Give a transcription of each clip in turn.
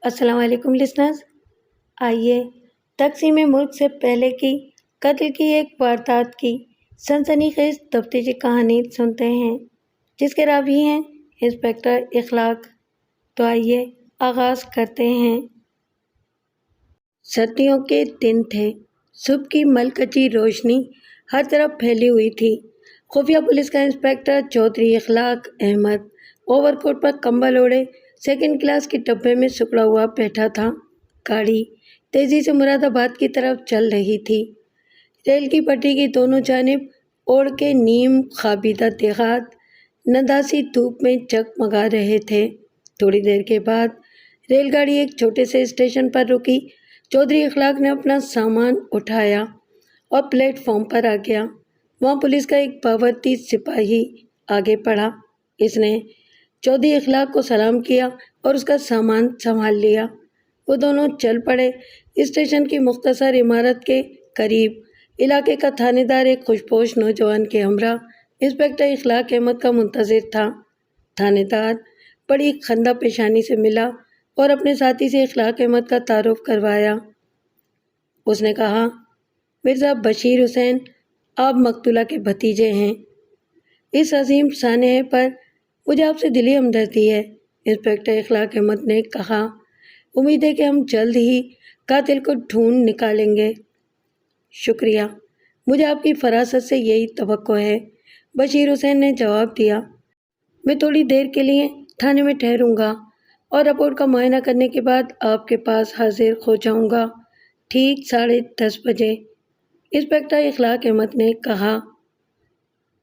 السلام علیکم لسنرز، آئیے تقسیم ملک سے پہلے کی قتل کی ایک واردات کی سنسنی خیز تفتیشی کہانی سنتے ہیں جس کے راوی ہیں انسپکٹر اخلاق۔ تو آئیے آغاز کرتے ہیں۔ سردیوں کے دن تھے، صبح کی ملکچی روشنی ہر طرف پھیلی ہوئی تھی۔ خفیہ پولیس کا انسپکٹر چودھری اخلاق احمد اوور کوٹ پر کمبل اوڑھے سیکنڈ کلاس کے ڈبے میں سکڑا ہوا بیٹھا تھا۔ گاڑی تیزی سے مراد آباد کی طرف چل رہی تھی۔ ریل کی پٹری کی دونوں جانب اوڑھ کے نیم خوابیدہ دیہات نداسی دھوپ میں جگمگا رہے تھے۔ تھوڑی دیر کے بعد ریل گاڑی ایک چھوٹے سے اسٹیشن پر رکی۔ چودھری اخلاق نے اپنا سامان اٹھایا اور پلیٹ فارم پر آ گیا۔ وہاں پولیس کا ایک باورچی سپاہی آگے پڑھا۔ اس نے چودھری اخلاق کو سلام کیا اور اس کا سامان سنبھال لیا۔ وہ دونوں چل پڑے۔ اسٹیشن کی مختصر عمارت کے قریب علاقے کا تھانے دار ایک خوشپوش نوجوان کے ہمراہ انسپکٹر اخلاق احمد کا منتظر تھا۔ تھانے دار بڑی خندہ پیشانی سے ملا اور اپنے ساتھی سے اخلاق احمد کا تعارف کروایا۔ اس نے کہا، مرزا بشیر حسین آپ مقتولہ کے بھتیجے ہیں۔ اس عظیم سانحے پر مجھے آپ سے دلی ہمدردی ہے، انسپکٹر اخلاق احمد نے کہا۔ امید ہے کہ ہم جلد ہی قاتل کو ڈھونڈ نکالیں گے۔ شکریہ، مجھے آپ کی فراست سے یہی توقع ہے، بشیر حسین نے جواب دیا۔ میں تھوڑی دیر کے لیے تھانے میں ٹھہروں گا اور رپورٹ کا معائنہ کرنے کے بعد آپ کے پاس حاضر ہو جاؤں گا، ٹھیک 10:30 بجے، انسپکٹر اخلاق احمد نے کہا۔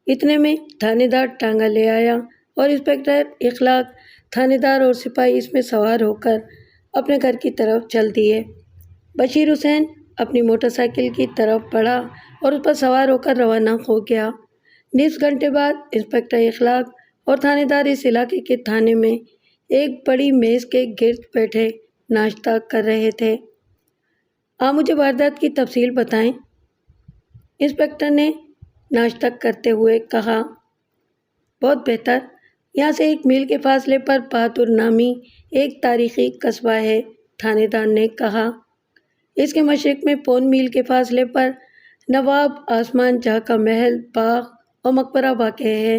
اتنے میں تھانے دار ٹانگا لے آیا اور انسپکٹر اخلاق، تھانے دار اور سپاہی اس میں سوار ہو کر اپنے گھر کی طرف چل دیے۔ بشیر حسین اپنی موٹر سائیکل کی طرف بڑھا اور اس پر سوار ہو کر روانہ ہو گیا۔ نصف گھنٹے بعد انسپکٹر اخلاق اور تھانے دار اس علاقے کے تھانے میں ایک بڑی میز کے گرد بیٹھے ناشتہ کر رہے تھے۔ آپ مجھے واردات کی تفصیل بتائیں، انسپکٹر نے ناشتہ کرتے ہوئے کہا۔ بہت بہتر، یہاں سے 1 میل کے فاصلے پر بہادر نامی ایک تاریخی قصبہ ہے، تھانے دار نے کہا۔ اس کے مشرق میں 1.25 میل کے فاصلے پر نواب آسمان جاں کا محل، باغ اور مقبرہ واقع ہے۔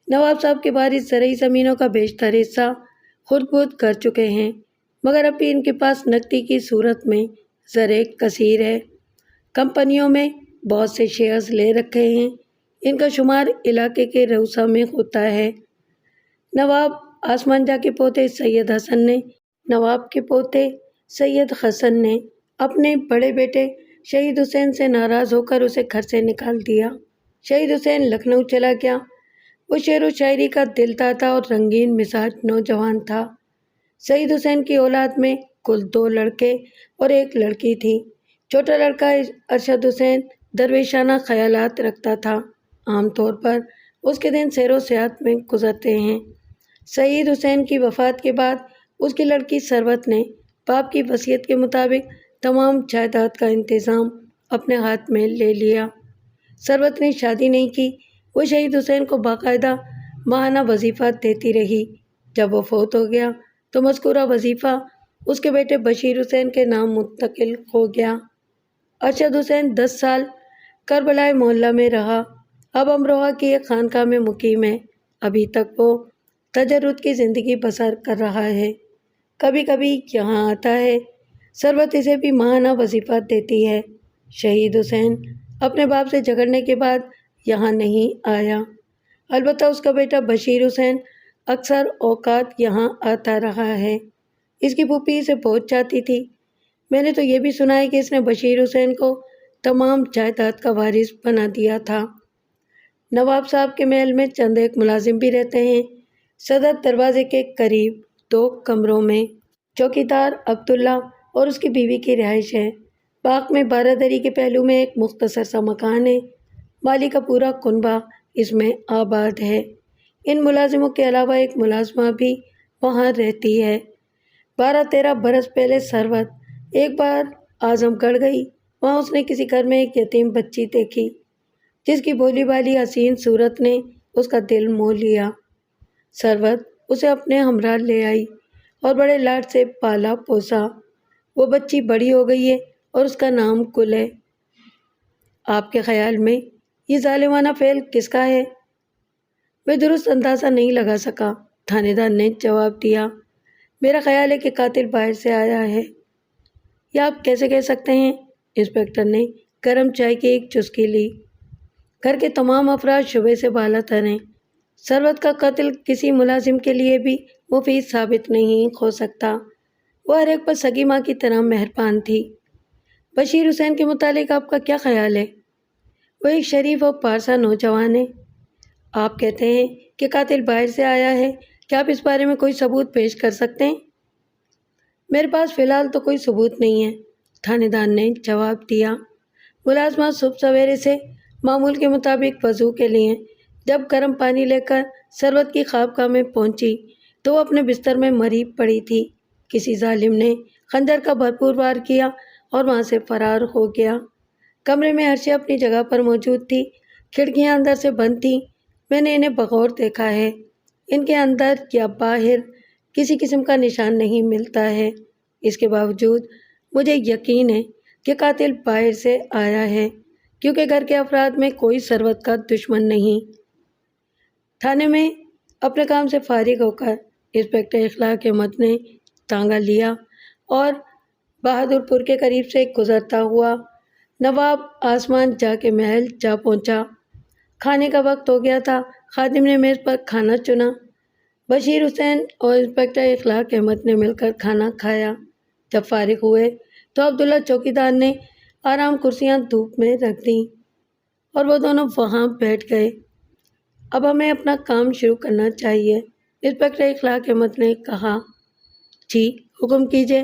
نواب صاحب کے وارث زرعی زمینوں کا بیشتر حصہ خرد برد کر چکے ہیں، مگر اب بھی ان کے پاس نقدی کی صورت میں زر کثیر ہے۔ کمپنیوں میں بہت سے شیئرز لے رکھے ہیں۔ ان کا شمار علاقے کے رؤسا میں ہوتا ہے۔ نواب آسمان جاں کے پوتے سید حسن نے اپنے بڑے بیٹے شہید حسین سے ناراض ہو کر اسے گھر سے نکال دیا۔ شہید حسین لکھنؤ چلا گیا۔ وہ شعر و شاعری کا دل دادا اور رنگین مزاج نوجوان تھا۔ شہید حسین کی اولاد میں کل 2 لڑکے اور 1 لڑکی تھی۔ چھوٹا لڑکا ارشد حسین درویشانہ خیالات رکھتا تھا۔ عام طور پر اس کے دن سیر و سیاحت میں گزرتے ہیں۔ شہید حسین کی وفات کے بعد اس کی لڑکی ثروت نے باپ کی وصیت کے مطابق تمام جائیداد کا انتظام اپنے ہاتھ میں لے لیا۔ ثروت نے شادی نہیں کی۔ وہ شہید حسین کو باقاعدہ ماہانہ وظیفہ دیتی رہی۔ جب وہ فوت ہو گیا تو مذکورہ وظیفہ اس کے بیٹے بشیر حسین کے نام منتقل ہو گیا۔ ارشد حسین 10 سال کربلائے محلہ میں رہا۔ اب امروہہ کی ایک خانقاہ میں مقیم ہے۔ ابھی تک وہ تجرد کی زندگی بسر کر رہا ہے۔ کبھی کبھی یہاں آتا ہے۔ ثروت اسے بھی ماہانہ وظیفہ دیتی ہے۔ شہید حسین اپنے باپ سے جھگڑنے کے بعد یہاں نہیں آیا، البتہ اس کا بیٹا بشیر حسین اکثر اوقات یہاں آتا رہا ہے۔ اس کی پھوپھی اسے بہت چاہتی تھی۔ میں نے تو یہ بھی سنا ہے کہ اس نے بشیر حسین کو تمام جائیداد کا وارث بنا دیا تھا۔ نواب صاحب کے محل میں چند ایک ملازم بھی رہتے ہیں۔ صدر دروازے کے قریب 2 کمروں میں چوکیدار عبداللہ اور اس کی بیوی کی رہائش ہے۔ باغ میں بارہ کے پہلو میں ایک مختصر سا مکان ہے۔ مالی کا پورا کنبہ اس میں آباد ہے۔ ان ملازموں کے علاوہ ایک ملازمہ بھی وہاں رہتی ہے۔ 12-13 برس پہلے ثروت ایک بار اعظم گڑھ گئی۔ وہاں اس نے کسی گھر میں ایک یتیم بچی دیکھی جس کی بھولی بھالی حسین صورت نے اس کا دل موہ لیا۔ ثروت اسے اپنے ہمراہ لے آئی اور بڑے لاڈ سے پالا پوسا۔ وہ بچی بڑی ہو گئی ہے اور اس کا نام کل ہے۔ آپ کے خیال میں یہ ظالمانہ فعل کس کا ہے؟ میں درست اندازہ نہیں لگا سکا، تھانے دار نے جواب دیا۔ میرا خیال ہے کہ قاتل باہر سے آیا ہے۔ یہ آپ کیسے کہہ سکتے ہیں؟ انسپکٹر نے گرم چائے کی ایک چسکی لی۔ گھر کے تمام افراد شبے سے بالا تر ہیں۔ ثروت کا قتل کسی ملازم کے لیے بھی مفید ثابت نہیں ہو سکتا۔ وہ ہر ایک پر سگی ماں کی طرح مہربان تھی۔ بشیر حسین کے متعلق آپ کا کیا خیال ہے؟ وہ ایک شریف اور پارسا نوجوان ہے۔ آپ کہتے ہیں کہ قاتل باہر سے آیا ہے، کیا آپ اس بارے میں کوئی ثبوت پیش کر سکتے ہیں؟ میرے پاس فی الحال تو کوئی ثبوت نہیں ہے، تھانے دار نے جواب دیا۔ ملازمہ صبح سویرے سے معمول کے مطابق وضو کے لیے جب گرم پانی لے کر ثروت کی خوابگاہ میں پہنچی تو وہ اپنے بستر میں مری پڑی تھی۔ کسی ظالم نے خنجر کا بھرپور وار کیا اور وہاں سے فرار ہو گیا۔ کمرے میں ہر شے اپنی جگہ پر موجود تھی۔ کھڑکیاں اندر سے بند تھیں۔ میں نے انہیں بغور دیکھا ہے۔ ان کے اندر یا باہر کسی قسم کا نشان نہیں ملتا ہے۔ اس کے باوجود مجھے یقین ہے کہ قاتل باہر سے آیا ہے، کیونکہ گھر کے افراد میں کوئی ثروت کا دشمن نہیں۔ تھانے میں اپنے کام سے فارغ ہو کر انسپکٹر اخلاق احمد نے تانگا لیا اور بہادر پور کے قریب سے گزرتا ہوا نواب آسمان جا کے محل جا پہنچا۔ کھانے کا وقت ہو گیا تھا۔ خادم نے میز پر کھانا چنا۔ بشیر حسین اور انسپکٹر اخلاق احمد نے مل کر کھانا کھایا۔ جب فارغ ہوئے تو عبداللہ چوکیدار نے آرام کرسیاں دھوپ میں رکھ دیں اور وہ دونوں وہاں بیٹھ گئے۔ اب ہمیں اپنا کام شروع کرنا چاہیے، انسپکٹر اخلاق احمد نے کہا۔ جی حکم کیجیے،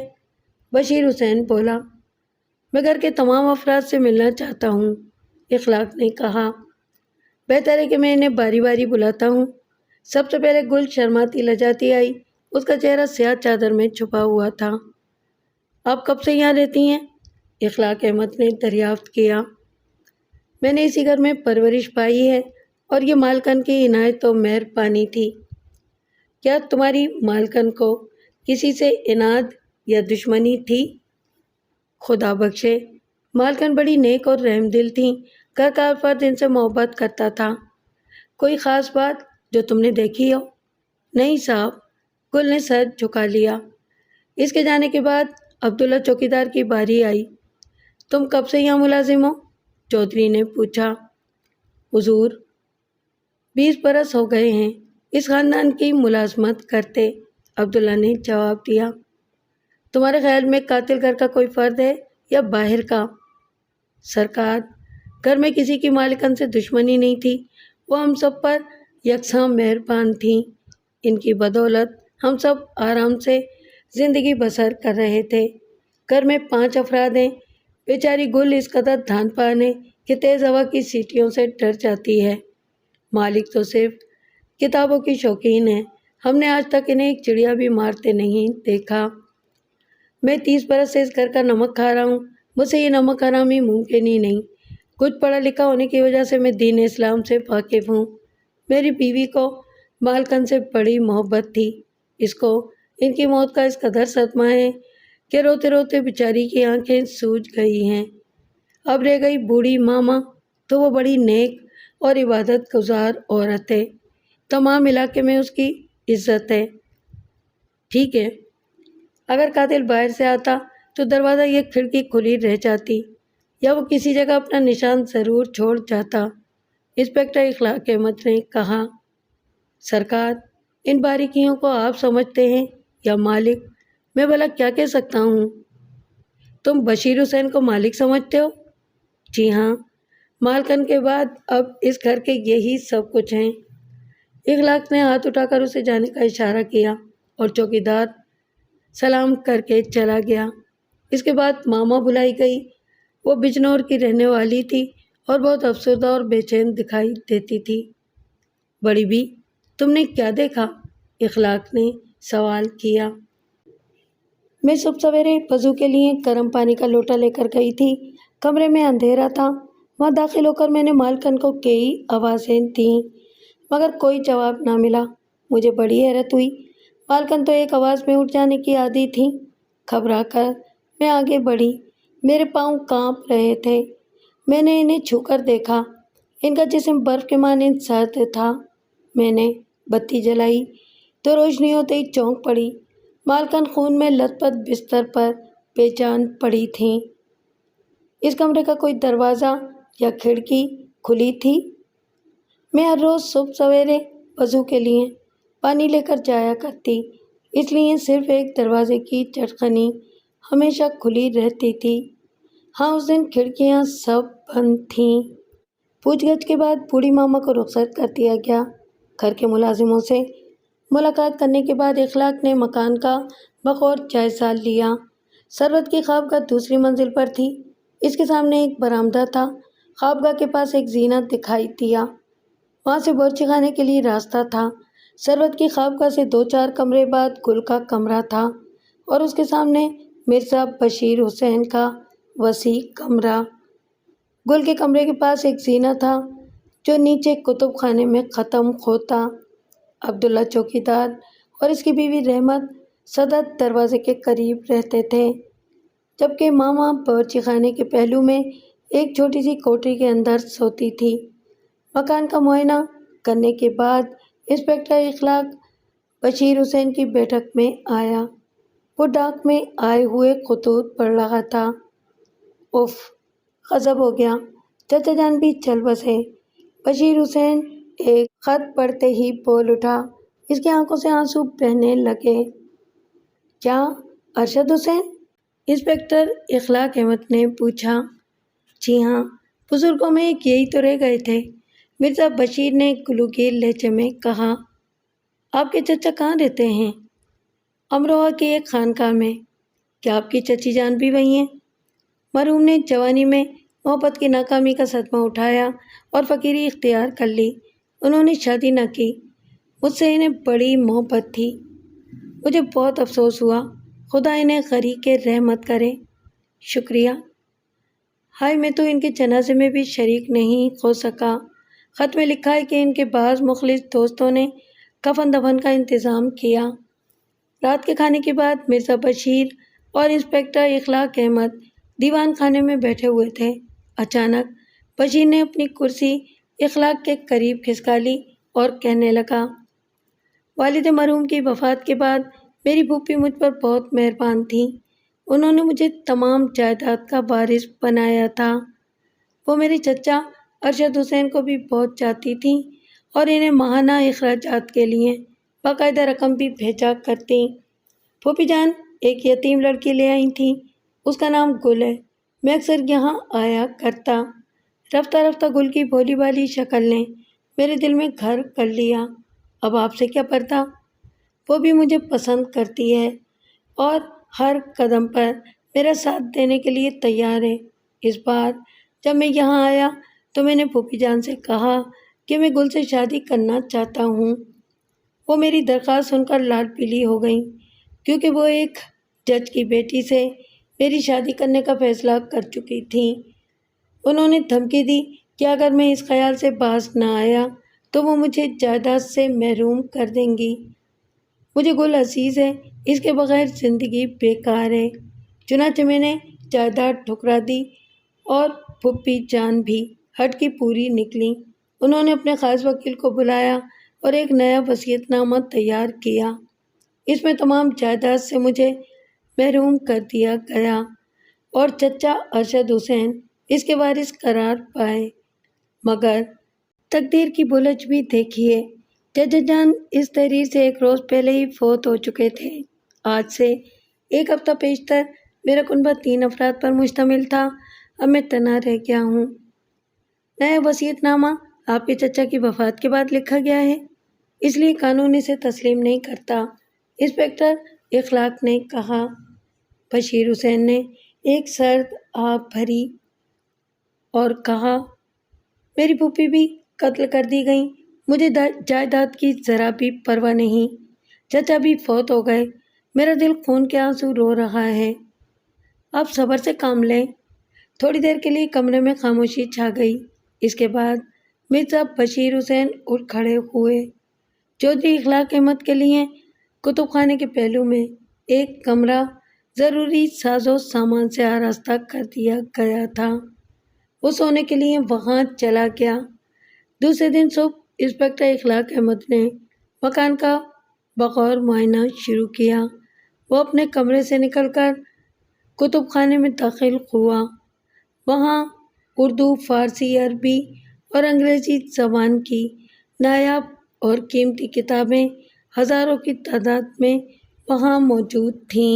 بشیر حسین بولا۔ میں گھر کے تمام افراد سے ملنا چاہتا ہوں، اخلاق نے کہا۔ بہتر ہے کہ میں انہیں باری باری بلاتا ہوں۔ سب سے پہلے گل شرماتی لجاتی آئی۔ اس کا چہرہ سیاہ چادر میں چھپا ہوا تھا۔ آپ کب سے یہاں رہتی ہیں؟ اخلاق احمد نے دریافت کیا۔ میں نے اسی گھر میں پرورش پائی ہے اور یہ مالکن کی عنایت و مہربانی تھی۔ کیا تمہاری مالکن کو کسی سے عناد یا دشمنی تھی؟ خدا بخشے، مالکن بڑی نیک اور رحم دل تھیں۔ گھر کا فرد ان سے محبت کرتا تھا۔ کوئی خاص بات جو تم نے دیکھی ہو؟ نہیں صاحب، گل نے سر جھکا لیا۔ اس کے جانے کے بعد عبداللہ چوکیدار کی باری آئی۔ تم کب سے یہاں ملازم ہو؟ چودھری نے پوچھا۔ حضور 20 برس ہو گئے ہیں اس خاندان کی ملازمت کرتے، عبداللہ نے جواب دیا۔ تمہارے خیال میں قاتل گھر کا کوئی فرد ہے یا باہر کا؟ سرکار، گھر میں کسی کی مالکن سے دشمنی نہیں تھی۔ وہ ہم سب پر یکساں مہربان تھیں۔ ان کی بدولت ہم سب آرام سے زندگی بسر کر رہے تھے۔ گھر میں 5 افراد ہیں۔ بیچاری گل اس قدر دھان پان ہے کہ تیز ہوا کی سیٹیوں سے ڈر جاتی ہے۔ مالک تو صرف کتابوں کی شوقین ہے۔ ہم نے آج تک انہیں ایک چڑیا بھی مارتے نہیں دیکھا۔ میں 30 برس سے اس گھر کا نمک کھا رہا ہوں۔ مجھ سے یہ نمک حرامی ممکن ہی نہیں۔ کچھ پڑھا لکھا ہونے کی وجہ سے میں دین اسلام سے واقف ہوں۔ میری بیوی کو مالکن سے بڑی محبت تھی۔ اس کو ان کی موت کا اس قدر صدمہ ہے کہ روتے روتے بیچاری کی آنکھیں سوج گئی ہیں۔ اب رہ گئی بوڑھی ماما تو وہ بڑی نیک اور عبادت گزار عورت ہے۔ تمام علاقے میں اس کی عزت ہے۔ ٹھیک ہے، اگر قاتل باہر سے آتا تو دروازہ یا کھڑکی کھلی رہ جاتی یا وہ کسی جگہ اپنا نشان ضرور چھوڑ جاتا، انسپکٹر اخلاق احمد نے کہا۔ سرکار، ان باریکیوں کو آپ سمجھتے ہیں یا مالک؟ میں بھلا کیا کہہ سکتا ہوں؟ تم بشیر حسین کو مالک سمجھتے ہو؟ جی ہاں، مالکن کے بعد اب اس گھر کے یہی سب کچھ ہیں۔ اخلاق نے ہاتھ اٹھا کر اسے جانے کا اشارہ کیا اور چوکیدار سلام کر کے چلا گیا۔ اس کے بعد ماما بلائی گئی۔ وہ بجنور کی رہنے والی تھی اور بہت افسردہ اور بے چین دکھائی دیتی تھی۔ بڑی بی، تم نے کیا دیکھا؟ اخلاق نے سوال کیا۔ میں صبح سویرے وضو کے لیے گرم پانی کا لوٹا لے کر گئی تھی۔ کمرے میں اندھیرا تھا۔ وہاں داخل ہو کر میں نے مالکن کو کئی آوازیں دیں مگر کوئی جواب نہ ملا۔ مجھے بڑی حیرت ہوئی۔ مالکن تو ایک آواز میں اٹھ جانے کی عادی تھی۔ گھبرا کر میں آگے بڑھی۔ میرے پاؤں کانپ رہے تھے۔ میں نے انہیں چھو کر دیکھا۔ ان کا جسم برف کے مانند سرد تھا۔ میں نے بتی جلائی تو روشنی ہوتے ہی چونک پڑی۔ مالکن خون میں لت پت بستر پر بے جان پڑی تھیں۔ اس کمرے کا کوئی دروازہ یا کھڑکی کھلی تھی؟ میں ہر روز صبح سویرے وضو کے لیے پانی لے کر جایا کرتی، اس لیے صرف ایک دروازے کی چٹکنی ہمیشہ کھلی رہتی تھی۔ ہاں، اس دن کھڑکیاں سب بند تھیں۔ پوچھ گچھ کے بعد بوڑھی ماما کو رخصت کر دیا گیا۔ گھر کے ملازموں سے ملاقات کرنے کے بعد اخلاق نے مکان کا بغور جائزہ لیا۔ ثروت کی خوابگاہ دوسری منزل پر تھی۔ اس کے سامنے ایک برآمدہ تھا۔ خوابگاہ کے پاس ایک زینت دکھائی دیا۔ وہاں سے باورچی خانے کے لیے راستہ تھا۔ ثروت کی خوابگاہ سے 2-4 کمرے بعد گل کا کمرہ تھا اور اس کے سامنے مرزا بشیر حسین کا وسیع کمرہ۔ گل کے کمرے کے پاس ایک زینہ تھا جو نیچے کتب خانے میں ختم ہوتا۔ عبداللہ چوکیدار اور اس کی بیوی رحمت صدد دروازے کے قریب رہتے تھے، جبکہ ماما باورچی خانے کے پہلو میں ایک چھوٹی سی کوٹری کے اندر سوتی تھی۔ مکان کا معائنہ کرنے کے بعد انسپکٹر اخلاق بشیر حسین کی بیٹھک میں آیا۔ وہ ڈاک میں آئے ہوئے خطوط پڑھ رہا تھا۔ اف، غضب ہو گیا۔ چچا جان بھی چل بسے۔ بشیر حسین ایک خط پڑھتے ہی بول اٹھا۔ اس کی آنکھوں سے آنسو بہنے لگے۔ کیا ارشد حسین؟ انسپکٹر اخلاق احمد نے پوچھا۔ جی ہاں، بزرگوں میں ایک یہی تو رہ گئے تھے، مرزا بشیر نے گلوگیر لہجے میں کہا۔ آپ کے چچا کہاں رہتے ہیں؟ امروہہ کی ایک خانقاہ میں۔ کیا آپ کی چچی جان بھی وہی ہیں؟ مرحوم نے جوانی میں محبت کی ناکامی کا صدمہ اٹھایا اور فقیری اختیار کر لی۔ انہوں نے شادی نہ کی۔ مجھ سے انہیں بڑی محبت تھی۔ مجھے بہت افسوس ہوا۔ خدا انہیں غریق رحمت کرے۔ شکریہ۔ ہائے، میں تو ان کے جنازے میں بھی شریک نہیں ہو سکا۔ خط میں لکھا ہے کہ ان کے بعض مخلص دوستوں نے کفن دفن کا انتظام کیا۔ رات کے کھانے کے بعد مرزا بشیر اور انسپکٹر اخلاق احمد دیوان خانے میں بیٹھے ہوئے تھے۔ اچانک بشیر نے اپنی کرسی اخلاق کے قریب کھسکا لی اور کہنے لگا، والد مرحوم کی وفات کے بعد میری پھوپھی مجھ پر بہت مہربان تھیں۔ انہوں نے مجھے تمام جائیداد کا وارث بنایا تھا۔ وہ میرے چچا ارشد حسین کو بھی بہت چاہتی تھیں اور انہیں ماہانہ اخراجات کے لیے باقاعدہ رقم بھی بھیجا کرتیں۔ پھوپھی جان ایک یتیم لڑکی لے آئی تھیں، اس کا نام گل ہے۔ میں اکثر یہاں آیا کرتا۔ رفتہ رفتہ گل کی بھولی بھالی شکل نے میرے دل میں گھر کر لیا۔ اب آپ سے کیا پردا؟ وہ بھی مجھے پسند کرتی ہے اور ہر قدم پر میرا ساتھ دینے کے لیے تیار ہے۔ اس بار جب میں یہاں آیا تو میں نے پھوپھی جان سے کہا کہ میں گل سے شادی کرنا چاہتا ہوں۔ وہ میری درخواست سن کر لال پیلی ہو گئیں، کیونکہ وہ ایک جج کی بیٹی سے میری شادی کرنے کا فیصلہ کر چکی تھیں۔ انہوں نے دھمکی دی کہ اگر میں اس خیال سے باز نہ آیا تو وہ مجھے جائیداد سے محروم کر دیں گی۔ مجھے گل عزیز ہے، اس کے بغیر زندگی بیکار ہے۔ چنانچہ میں نے جائیداد ٹھکرا دی اور پھوپھی جان بھی ہٹ کی پوری نکلیں۔ انہوں نے اپنے خاص وکیل کو بلایا اور ایک نیا وصیت نامہ تیار کیا۔ اس میں تمام جائیداد سے مجھے محروم کر دیا گیا اور چچا ارشد حسین اس کے وارث قرار پائے۔ مگر تقدیر کی بلج بھی دیکھیے، چچا جان اس تحریر سے ایک روز پہلے ہی فوت ہو چکے تھے۔ آج سے ایک ہفتہ پیشتر میرا کنبہ 3 افراد پر مشتمل تھا۔ اب میں تنہا رہ گیا ہوں۔ نیا وصیت نامہ آپ کے چچا کی وفات کے بعد لکھا گیا ہے، اس لیے قانون اسے تسلیم نہیں کرتا، انسپکٹر اخلاق نے کہا۔ بشیر حسین نے ایک سرد آہ بھری اور کہا، میری پھوپھی بھی قتل کر دی گئیں۔ مجھے جائیداد کی ذرا بھی پرواہ نہیں۔ چچا بھی فوت ہو گئے۔ میرا دل خون کے آنسو رو رہا ہے۔ آپ صبر سے کام لیں۔ تھوڑی دیر کے لیے کمرے میں خاموشی چھا گئی۔ اس کے بعد مرزا بشیر حسین اٹھ کھڑے ہوئے۔ چودھری اخلاق احمد کے لیے کتب خانے کے پہلو میں ایک کمرہ ضروری ساز و سامان سے آراستہ کر دیا گیا تھا۔ وہ سونے کے لیے وہاں چلا گیا۔ دوسرے دن صبح انسپکٹر اخلاق احمد نے مکان کا بغور معائنہ شروع کیا۔ وہ اپنے کمرے سے نکل کر کتب خانے میں داخل ہوا۔ وہاں اردو، فارسی، عربی اور انگریزی زبان کی نایاب اور قیمتی کتابیں ہزاروں کی تعداد میں وہاں موجود تھیں۔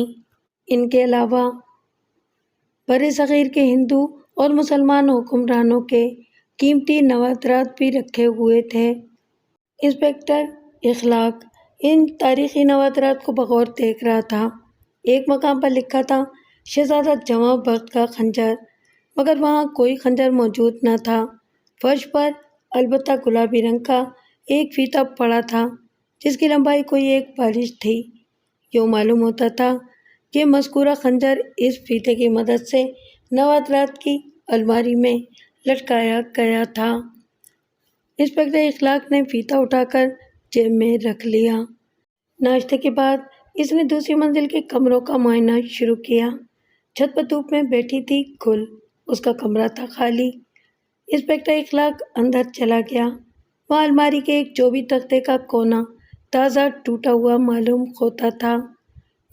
ان کے علاوہ بر صغیر کے ہندو اور مسلمان حکمرانوں کے قیمتی نوادرات بھی رکھے ہوئے تھے۔ انسپکٹر اخلاق ان تاریخی نوادرات کو بغور دیکھ رہا تھا۔ ایک مقام پر لکھا تھا شہزادہ جواں بخت کا خنجر، مگر وہاں کوئی خنجر موجود نہ تھا۔ فرش پر البتہ گلابی رنگ کا ایک فیتہ پڑا تھا جس کی لمبائی کوئی ایک بالش تھی۔ یوں معلوم ہوتا تھا کہ مذکورہ خنجر اس فیتے کی مدد سے نوادرات کی الماری میں لٹکایا گیا تھا۔ انسپکٹر اخلاق نے فیتہ اٹھا کر جیب میں رکھ لیا۔ ناشتے کے بعد اس نے دوسری منزل کے کمروں کا معائنہ شروع کیا۔ چھت پر دھوپ میں بیٹھی تھی گل، اس کا کمرہ تھا خالی۔ انسپکٹر اخلاق اندر چلا گیا۔ وہاں الماری کے ایک چوبی تختے کا کونا تازہ ٹوٹا ہوا معلوم ہوتا تھا۔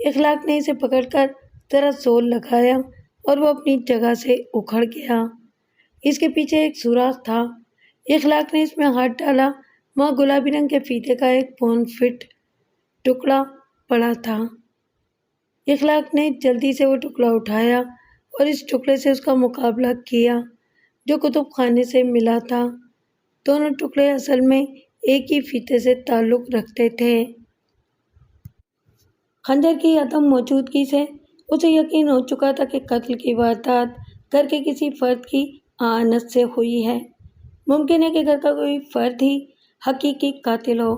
اخلاق نے اسے پکڑ کر ذرا زور لگایا اور وہ اپنی جگہ سے اکھڑ گیا۔ اس کے پیچھے ایک سوراخ تھا۔ اخلاق نے اس میں ہاتھ ڈالا، وہاں گلابی رنگ کے فیتے کا ایک پون فٹ ٹکڑا پڑا تھا۔ اخلاق نے جلدی سے وہ ٹکڑا اٹھایا اور اس ٹکڑے سے اس کا مقابلہ کیا جو کتب خانے سے ملا تھا۔ دونوں ٹکڑے اصل میں ایک ہی فیتے سے تعلق رکھتے تھے۔ خنجر کی عدم موجودگی سے اسے یقین ہو چکا تھا کہ قتل کی واردات گھر کے کسی فرد کی اعانت سے ہوئی ہے۔ ممکن ہے کہ گھر کا کوئی فرد ہی حقیقی قاتل ہو۔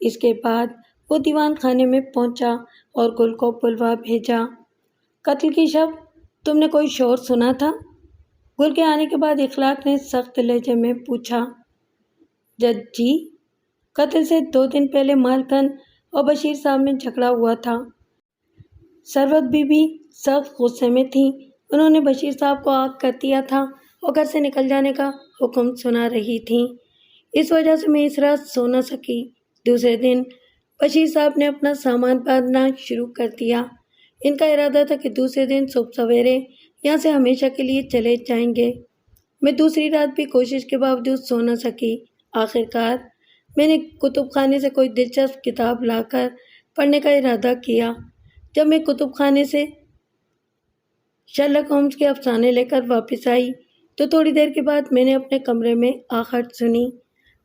اس کے بعد وہ دیوان خانے میں پہنچا اور گل کو بلوا بھیجا۔ قتل کی شب تم نے کوئی شور سنا تھا؟ گل کے آنے کے بعد اخلاق نے سخت لہجے میں پوچھا۔ جج جی، قتل سے 2 دن پہلے مالکن اور بشیر صاحب میں جھگڑا ہوا تھا۔ ثروت بی بی سخت غصے میں تھیں۔ انہوں نے بشیر صاحب کو آگ کر دیا تھا اور گھر سے نکل جانے کا حکم سنا رہی تھیں۔ اس وجہ سے میں اس رات سو نہ سکی۔ دوسرے دن بشیر صاحب نے اپنا سامان باندھنا شروع کر دیا۔ ان کا ارادہ تھا کہ دوسرے دن صبح سویرے یہاں سے ہمیشہ کے لیے چلے جائیں گے۔ میں دوسری رات بھی کوشش کے باوجود سو نہ سکی۔ آخرکار میں نے کتب خانے سے کوئی دلچسپ کتاب لا کر پڑھنے کا ارادہ کیا۔ جب میں کتب خانے سے شرلک ہومز کے افسانے لے کر واپس آئی تو تھوڑی دیر کے بعد میں نے اپنے کمرے میں آہٹ سنی۔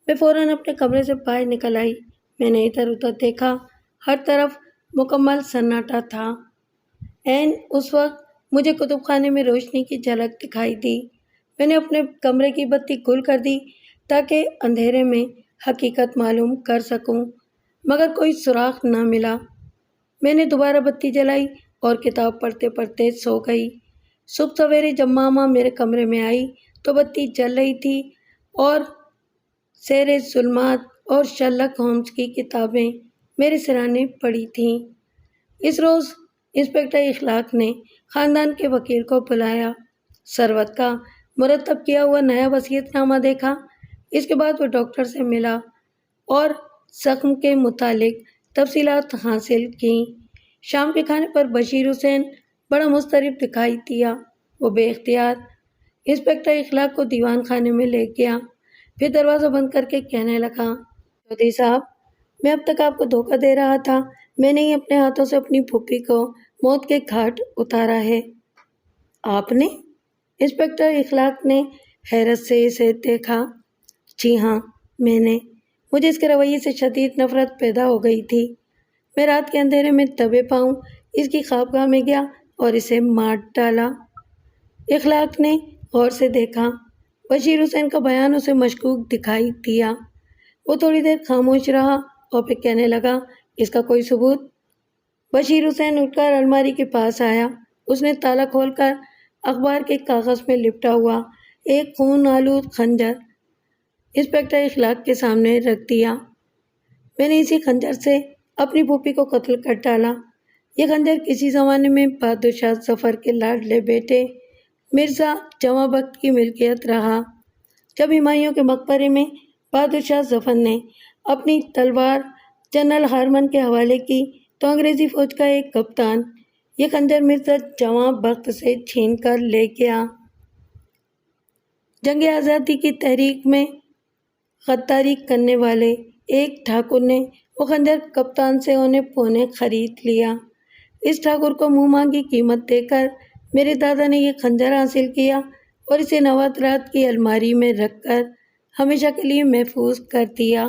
میں فوراً اپنے کمرے سے باہر نکل آئی۔ میں نے ادھر ادھر دیکھا، ہر طرف مکمل سناٹا تھا۔ عین اس وقت مجھے کتب خانے میں روشنی کی جھلک دکھائی دی۔ میں نے اپنے کمرے کی بتی گل کر دی تاکہ اندھیرے میں حقیقت معلوم کر سکوں، مگر کوئی سراغ نہ ملا۔ میں نے دوبارہ بتی جلائی اور کتاب پڑھتے پڑھتے سو گئی۔ صبح سویرے جب ماما میرے کمرے میں آئی تو بتی جل رہی تھی اور سیر ظلمات اور شرلک ہومز کی کتابیں میرے سرانے پڑی تھیں۔ اس روز انسپکٹر اخلاق نے خاندان کے وکیل کو بلایا، ثروت کا مرتب کیا ہوا نیا وصیت نامہ دیکھا۔ اس کے بعد وہ ڈاکٹر سے ملا اور زخم کے متعلق تفصیلات حاصل کیں۔ شام کے کھانے پر بشیر حسین بڑا مضطرب دکھائی دیا۔ وہ بے اختیار انسپکٹر اخلاق کو دیوان خانے میں لے گیا، پھر دروازہ بند کر کے کہنے لگا، چودھری صاحب، میں اب تک آپ کو دھوکہ دے رہا تھا۔ میں نے ہی اپنے ہاتھوں سے اپنی پھوپھی کو موت کے گھاٹ اتارا ہے۔ آپ نے؟ انسپکٹر اخلاق نے حیرت سے اسے دیکھا۔ جی ہاں، میں نے۔ مجھے اس کے رویے سے شدید نفرت پیدا ہو گئی تھی۔ میں رات کے اندھیرے میں دبے پاؤں اس کی خوابگاہ میں گیا اور اسے مار ڈالا۔ اخلاق نے غور سے دیکھا۔ بشیر حسین کا بیان اسے مشکوک دکھائی دیا۔ وہ تھوڑی دیر خاموش رہا اور پھر کہنے لگا، اس کا کوئی ثبوت؟ بشیر حسین اٹھ کر الماری کے پاس آیا۔ اس نے تالا کھول کر اخبار کے کاغذ میں لپٹا ہوا ایک خون آلود خنجر انسپکٹر اخلاق کے سامنے رکھ دیا۔ میں نے اسی خنجر سے اپنی پھوپھی کو قتل کر ڈالا۔ یہ خنجر کسی زمانے میں بہادر شاہ ظفر کے لاڈلے بیٹے مرزا جواں بخت کی ملکیت رہا۔ جب ہمایوں کے مقبرے میں بہادر شاہ ظفر نے اپنی تلوار جنرل ہارمن کے حوالے کی تو انگریزی فوج کا ایک کپتان یہ خنجر مرزا جواں بخت سے چھین کر لے گیا۔ جنگ آزادی کی تحریک میں غداری کرنے والے ایک ٹھاکر نے وہ خنجر کپتان سے اونے پونے خرید لیا۔ اس ٹھاکر کو منہ مانگی قیمت دے کر میرے دادا نے یہ خنجر حاصل کیا اور اسے نوادرات کی الماری میں رکھ کر ہمیشہ کے لیے محفوظ کر دیا۔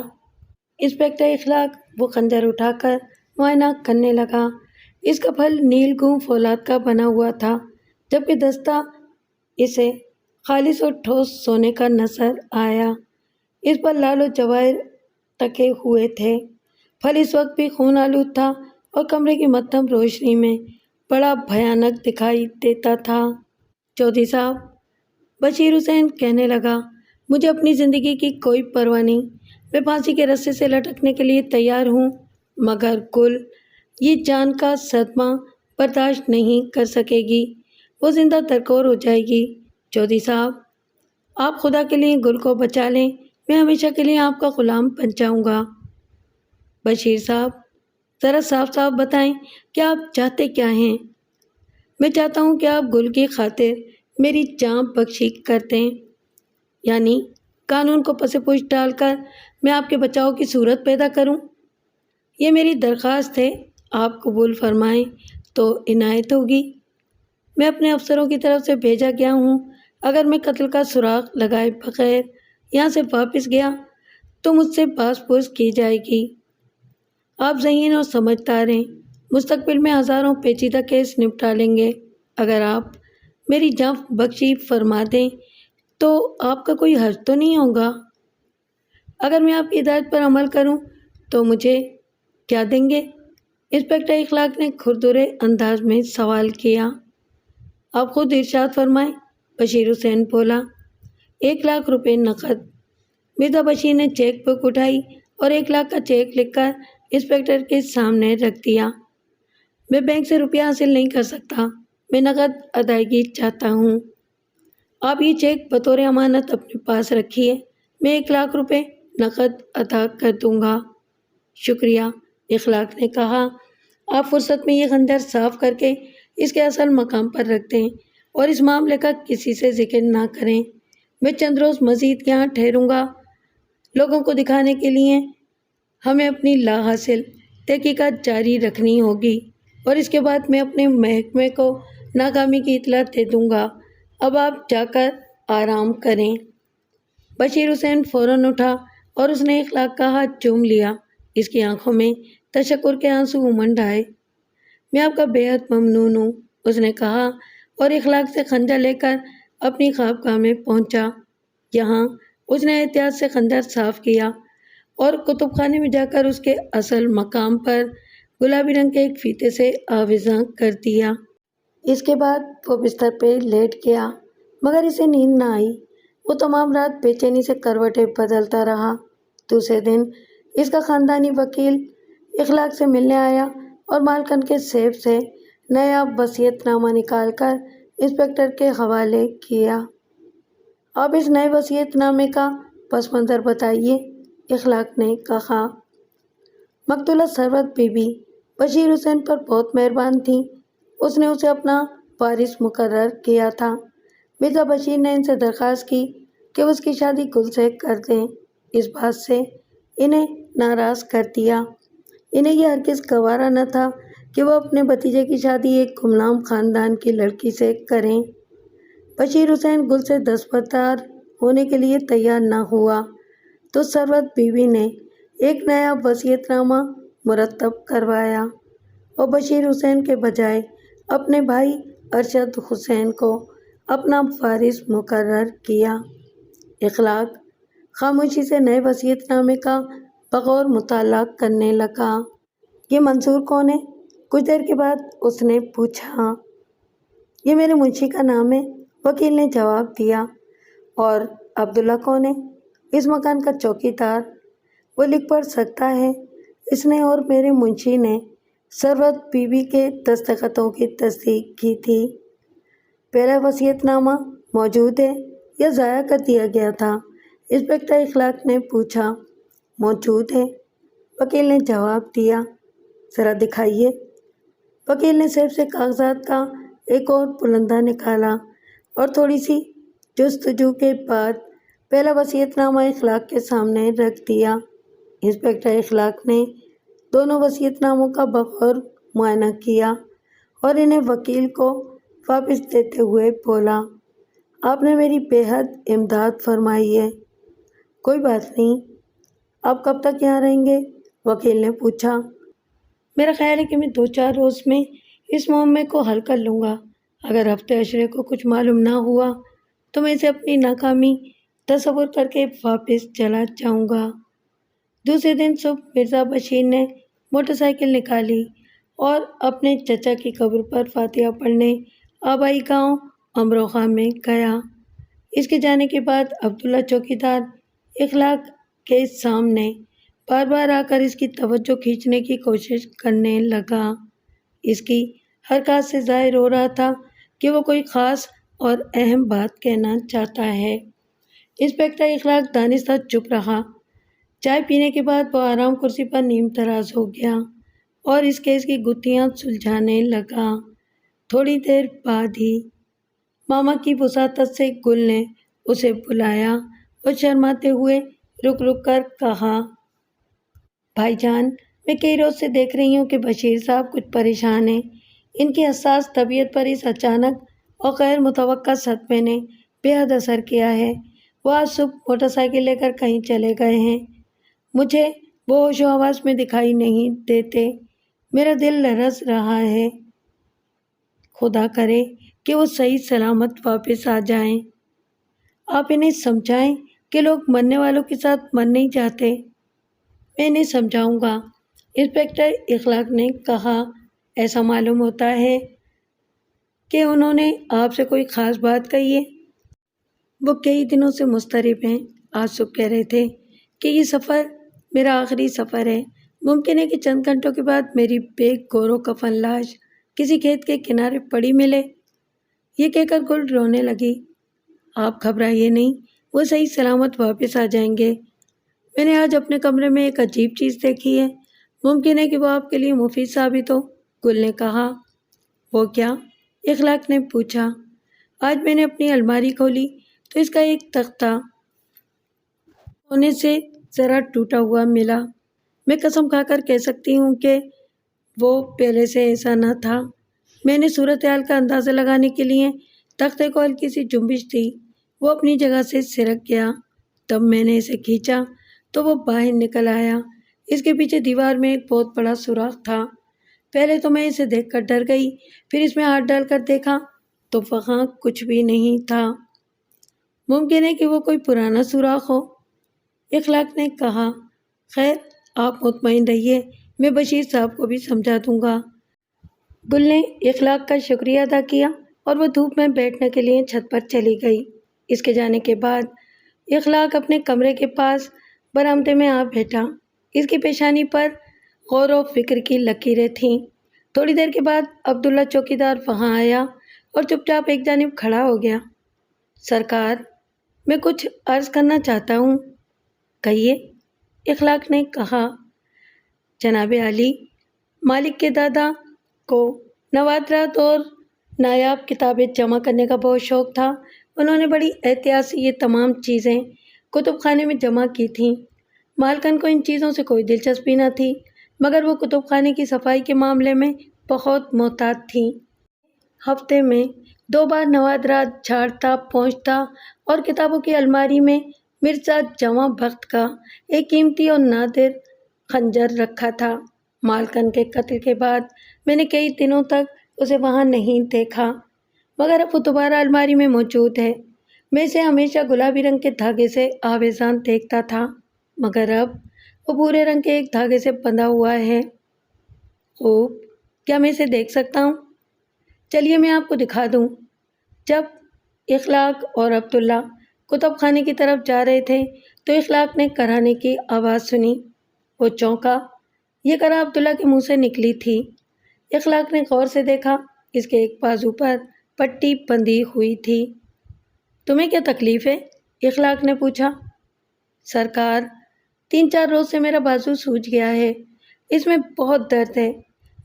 انسپکٹر اخلاق وہ خنجر اٹھا کر معائنہ کرنے لگا۔ اس کا پھل نیل گوں فولاد کا بنا ہوا تھا، جبکہ دستہ اسے خالص اور ٹھوس سونے کا نظر آیا۔ اس پر لال و جواہر ٹکے ہوئے تھے۔ پھل اس وقت بھی خون آلود تھا اور کمرے کی مدھم روشنی میں بڑا بھیانک دکھائی دیتا تھا۔ چودھری صاحب، بشیر حسین کہنے لگا، مجھے اپنی زندگی کی کوئی پرواہ نہیں، میں پھانسی کے رسے سے لٹکنے کے لیے تیار ہوں، مگر گل یہ جان کا صدمہ برداشت نہیں کر سکے گی، وہ زندہ درکور ہو جائے گی۔ چودھری صاحب، آپ خدا کے لیے گل کو بچا لیں، میں ہمیشہ کے لیے آپ کا غلام بن جاؤں گا۔ بشیر صاحب، ذرا صاف صاف بتائیں کہ آپ چاہتے کیا ہیں؟ میں چاہتا ہوں کہ آپ گل کی خاطر میری جان بخشی کر دیں، یعنی قانون کو پس پوچھ ڈال کر میں آپ کے بچاؤ کی صورت پیدا کروں۔ یہ میری درخواست ہے، آپ قبول فرمائیں تو عنایت ہوگی۔ میں اپنے افسروں کی طرف سے بھیجا گیا ہوں، اگر میں قتل کا سراغ لگائے بغیر یہاں سے واپس گیا تو مجھ سے باز پرس کی جائے گی۔ آپ ذہین اور سمجھدار ہیں، مستقبل میں ہزاروں پیچیدہ کیس نپٹا لیں گے۔ اگر آپ میری جان بخشی فرما دیں تو آپ کا کوئی حرج تو نہیں ہوگا؟ اگر میں آپ کی ہدایت پر عمل کروں تو مجھے کیا دیں گے؟ انسپکٹر اخلاق نے کھردرے انداز میں سوال کیا۔ آپ خود ارشاد فرمائیں، بشیر حسین بولا۔ 1,00,000 روپے نقد۔ مرزا بشیر نے چیک بک اٹھائی اور 1,00,000 کا چیک لکھ کر انسپکٹر کے سامنے رکھ دیا۔ میں بینک سے روپیہ حاصل نہیں کر سکتا، میں نقد ادائیگی چاہتا ہوں۔ آپ یہ چیک بطور امانت اپنے پاس رکھیے، میں 1,00,000 روپے نقد ادا کر دوں گا۔ شکریہ، اخلاق نے کہا۔ آپ فرصت میں یہ خنجر صاف کر کے اس کے اصل مقام پر رکھ دیں اور اس معاملے کا کسی سے ذکر نہ کریں۔ میں چند روز مزید یہاں ٹھہروں گا، لوگوں کو دکھانے کے لیے ہمیں اپنی لا حاصل تحقیقات جاری رکھنی ہوگی، اور اس کے بعد میں اپنے محکمے کو ناکامی کی اطلاع دے دوں گا۔ اب آپ جا کر آرام کریں۔ بشیر حسین فوراً اٹھا اور اس نے اخلاق کا ہاتھ چوم لیا۔ اس کی آنکھوں میں تشکر کے آنسو امنڈ آئے۔ میں آپ کا بے حد ممنون ہوں، اس نے کہا، اور اخلاق سے خنجر لے کر اپنی خوابگاہ میں پہنچا۔ یہاں اس نے احتیاط سے خنجر صاف کیا اور کتب خانے میں جا کر اس کے اصل مقام پر گلابی رنگ کے ایک فیتے سے آویزاں کر دیا۔ اس کے بعد وہ بستر پہ لیٹ گیا، مگر اسے نیند نہ آئی۔ وہ تمام رات بے چینی سے کروٹیں بدلتا رہا۔ دوسرے دن اس کا خاندانی وکیل اخلاق سے ملنے آیا اور مالکن کے سیف سے نیا وصیت نامہ نکال کر انسپکٹر کے حوالے کیا۔ اب اس نئے وصیت نامے کا پس منظر بتائیے، اخلاق نے کہا۔ مقتولہ ثروت بی بی بشیر حسین پر بہت مہربان تھیں، اس نے اسے اپنا وارث مقرر کیا تھا۔ مرزا بشیر نے ان سے درخواست کی کہ وہ اس کی شادی گل سے کر دیں۔ اس بات سے انہیں ناراض کر دیا۔ انہیں یہ ہرگز گوارا نہ تھا کہ وہ اپنے بھتیجے کی شادی ایک گمنام خاندان کی لڑکی سے کریں۔ بشیر حسین گل سے دستبردار ہونے کے لیے تیار نہ ہوا تو ثروت بی بی نے ایک نیا وصیت نامہ مرتب کروایا اور بشیر حسین کے بجائے اپنے بھائی ارشد حسین کو اپنا وارث مقرر کیا۔ اخلاق خاموشی سے نئے وصیت نامے کا بغور مطالعہ کرنے لگا۔ یہ منصور کون ہے؟ کچھ دیر کے بعد اس نے پوچھا۔ یہ میرے منشی کا نام ہے، وکیل نے جواب دیا۔ اور عبداللہ کون ہے؟ اس مکان کا چوکیدار۔ وہ لکھ پڑھ سکتا ہے؟ اس نے اور میرے منشی نے ثروت بی بی کے دستخطوں کی تصدیق کی تھی۔ پہلا وصیت نامہ موجود ہے یا ضائع کر دیا گیا تھا؟ انسپکٹر اخلاق نے پوچھا۔ موجود ہے، وکیل نے جواب دیا۔ ذرا دکھائیے۔ وکیل نے سیب سے کاغذات کا ایک اور پلندہ نکالا اور تھوڑی سی جستجو کے بعد پہلا وصیت نامہ اخلاق کے سامنے رکھ دیا۔ انسپکٹر اخلاق نے دونوں وصیت ناموں کا بغور معائنہ کیا اور انہیں وکیل کو واپس دیتے ہوئے بولا، آپ نے میری بے حد امداد فرمائی ہے۔ کوئی بات نہیں، آپ کب تک یہاں رہیں گے؟ وکیل نے پوچھا۔ میرا خیال ہے کہ میں 2-4 روز میں اس معاملے کو حل کر لوں گا۔ اگر ہفتے عشرے کو کچھ معلوم نہ ہوا تو میں اسے اپنی ناکامی تصور کر کے واپس چلا جاؤں گا۔ دوسرے دن صبح مرزا بشیر نے موٹر سائیکل نکالی اور اپنے چچا کی قبر پر فاتحہ پڑھنے آبائی گاؤں امروہہ میں گیا۔ اس کے جانے کے بعد عبداللہ چوکیدار اخلاق کے سامنے بار بار آ کر اس کی توجہ کھینچنے کی کوشش کرنے لگا۔ اس کی حرکات سے ظاہر ہو رہا تھا کہ وہ کوئی خاص اور اہم بات کہنا چاہتا ہے۔ انسپکٹر اخلاق دانستہ چپ رہا۔ چائے پینے کے بعد وہ آرام کرسی پر نیم تراز ہو گیا اور اس کیس کی گتھیاں سلجھانے لگا۔ تھوڑی دیر بعد ہی ماما کی وساطت سے گل نے اسے بلایا اور شرماتے ہوئے رک رک کر کہا، بھائی جان، میں کئی روز سے دیکھ رہی ہوں کہ بشیر صاحب کچھ پریشان ہیں۔ ان کی حساس طبیعت پر اس اچانک اور غیر متوقع صدمے نے بے حد اثر کیا ہے۔ وہ آج صبح موٹر سائیکل لے کر کہیں چلے گئے ہیں۔ مجھے وہ ہوش و حواس میں دکھائی نہیں دیتے۔ میرا دل لرز رہا ہے۔ خدا کرے کہ وہ صحیح سلامت واپس آ جائیں۔ آپ انہیں سمجھائیں کہ لوگ مرنے والوں کے ساتھ مر نہیں جاتے۔ میں انہیں سمجھاؤں گا، انسپکٹر اخلاق نے کہا۔ ایسا معلوم ہوتا ہے کہ انہوں نے آپ سے کوئی خاص بات کہی ہے؟ وہ کئی دنوں سے مضطرب ہیں۔ آج صبح کہہ رہے تھے کہ یہ سفر میرا آخری سفر ہے۔ ممکن ہے کہ چند گھنٹوں کے بعد میری بے گور و کفن لاش کسی کھیت کے کنارے پڑی ملے۔ یہ کہہ کر گل رونے لگی۔ آپ گھبرائیے نہیں، وہ صحیح سلامت واپس آ جائیں گے۔ میں نے آج اپنے کمرے میں ایک عجیب چیز دیکھی ہے۔ ممکن ہے کہ وہ آپ کے لیے مفید ثابت ہو، گل نے کہا۔ وہ کیا؟ اخلاق نے پوچھا۔ آج میں نے اپنی الماری کھولی تو اس کا ایک تختہ کونے سے ذرا ٹوٹا ہوا ملا۔ میں قسم کھا کر کہہ سکتی ہوں کہ وہ پہلے سے ایسا نہ تھا۔ میں نے صورتحال کا اندازہ لگانے کے لیے تختے کو ہلکی سی جنبش دی۔ وہ اپنی جگہ سے سرک گیا۔ تب میں نے اسے کھینچا تو وہ باہر نکل آیا۔ اس کے پیچھے دیوار میں ایک بہت بڑا سوراخ تھا۔ پہلے تو میں اسے دیکھ کر ڈر گئی، پھر اس میں ہاتھ ڈال کر دیکھا تو وہاں کچھ بھی نہیں تھا۔ ممکن ہے کہ وہ کوئی پرانا سوراخ ہو، اخلاق نے کہا۔ خیر، آپ مطمئن رہیے، میں بشیر صاحب کو بھی سمجھا دوں گا۔ گل نے اخلاق کا شکریہ ادا کیا اور وہ دھوپ میں بیٹھنے کے لیے چھت پر چلی گئی۔ اس کے جانے کے بعد اخلاق اپنے کمرے کے پاس برآمدے میں آ بیٹھا۔ اس کی پیشانی پر غور و فکر کی لکیریں تھیں۔ تھوڑی دیر کے بعد عبداللہ چوکیدار وہاں آیا اور چپ چاپ ایک جانب کھڑا ہو گیا۔ سرکار، میں کچھ عرض کرنا چاہتا ہوں۔ کہیے، اخلاق نے کہا۔ جناب عالی، مالک کے دادا کو نوادرات اور نایاب کتابیں جمع کرنے کا بہت شوق تھا۔ انہوں نے بڑی احتیاط سے یہ تمام چیزیں کتب خانے میں جمع کی تھیں۔ مالکن کو ان چیزوں سے کوئی دلچسپی نہ تھی، مگر وہ کتب خانے کی صفائی کے معاملے میں بہت محتاط تھیں۔ ہفتے میں 2 بار نوادرات جھاڑتا پونچھتا اور کتابوں کی الماری میں مرزا جواں بخت کا ایک قیمتی اور نادر خنجر رکھا تھا۔ مالکن کے قتل کے بعد میں نے کئی دنوں تک اسے وہاں نہیں دیکھا، مگر اب وہ دوبارہ الماری میں موجود ہے۔ میں اسے ہمیشہ گلابی رنگ کے دھاگے سے آویزان دیکھتا تھا، مگر اب وہ بھورے رنگ کے ایک دھاگے سے بندھا ہوا ہے۔ خوب، کیا میں اسے دیکھ سکتا ہوں؟ چلیے میں آپ کو دکھا دوں۔ جب اخلاق اور عبداللہ کتب خانے کی طرف جا رہے تھے تو اخلاق نے کرانے کی آواز سنی۔ وہ چونکا۔ یہ کرا عبداللہ کے منہ سے نکلی تھی۔ اخلاق نے غور سے دیکھا، اس کے ایک بازو پر پٹی بندھی ہوئی تھی۔ تمہیں کیا تکلیف ہے؟ اخلاق نے پوچھا۔ سرکار، 3-4 روز سے میرا بازو سوج گیا ہے، اس میں بہت درد ہے،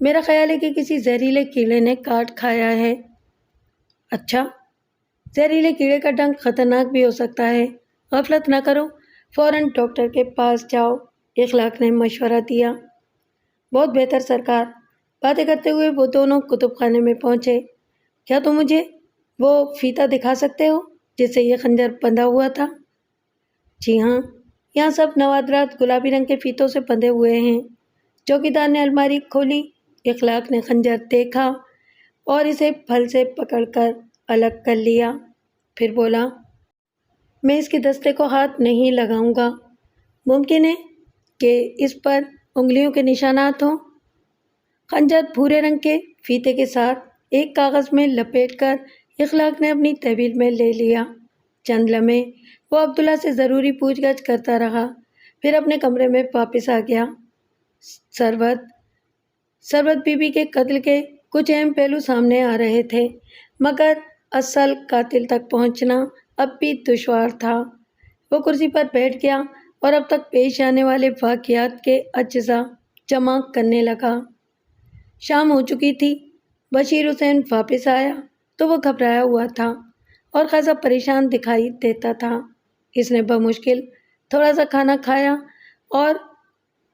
میرا خیال ہے کہ کسی زہریلے کیڑے نے کاٹ کھایا ہے۔ اچھا، زہریلے کیڑے کا ڈنک خطرناک بھی ہو سکتا ہے، غفلت نہ کرو، فوراً ڈاکٹر کے پاس جاؤ، اخلاق نے مشورہ دیا۔ بہت بہتر سرکار۔ باتیں کرتے ہوئے وہ دونوں کتب خانے میں پہنچے۔ کیا تم مجھے وہ فیتہ دکھا سکتے ہو جس سے یہ خنجر بندھا ہوا تھا؟ جی ہاں، یہاں سب نوادرات گلابی رنگ کے فیتوں سے بندھے ہوئے ہیں۔ چوکیدار نے الماری کھولی، اخلاق نے خنجر دیکھا اور اسے پھل سے پکڑ کر الگ کر لیا، پھر بولا، میں اس کے دستے کو ہاتھ نہیں لگاؤں گا، ممکن ہے کہ اس پر انگلیوں کے نشانات ہوں۔ خنجر بھورے رنگ کے فیتے کے ساتھ ایک کاغذ میں لپیٹ کر اخلاق نے اپنی تحویل میں لے لیا۔ چند لمحے وہ عبداللہ سے ضروری پوچھ گچھ کرتا رہا، پھر اپنے کمرے میں واپس آ گیا۔ ثروت بی بی کے قتل کے کچھ اہم پہلو سامنے آ رہے تھے، مگر اصل قاتل تک پہنچنا اب بھی دشوار تھا۔ وہ کرسی پر بیٹھ گیا اور اب تک پیش آنے والے واقعات کے اجزا جمع کرنے لگا۔ شام ہو چکی تھی۔ بشیر حسین واپس آیا تو وہ گھبرایا ہوا تھا اور خاصا پریشان دکھائی دیتا تھا۔ اس نے بمشکل تھوڑا سا کھانا کھایا اور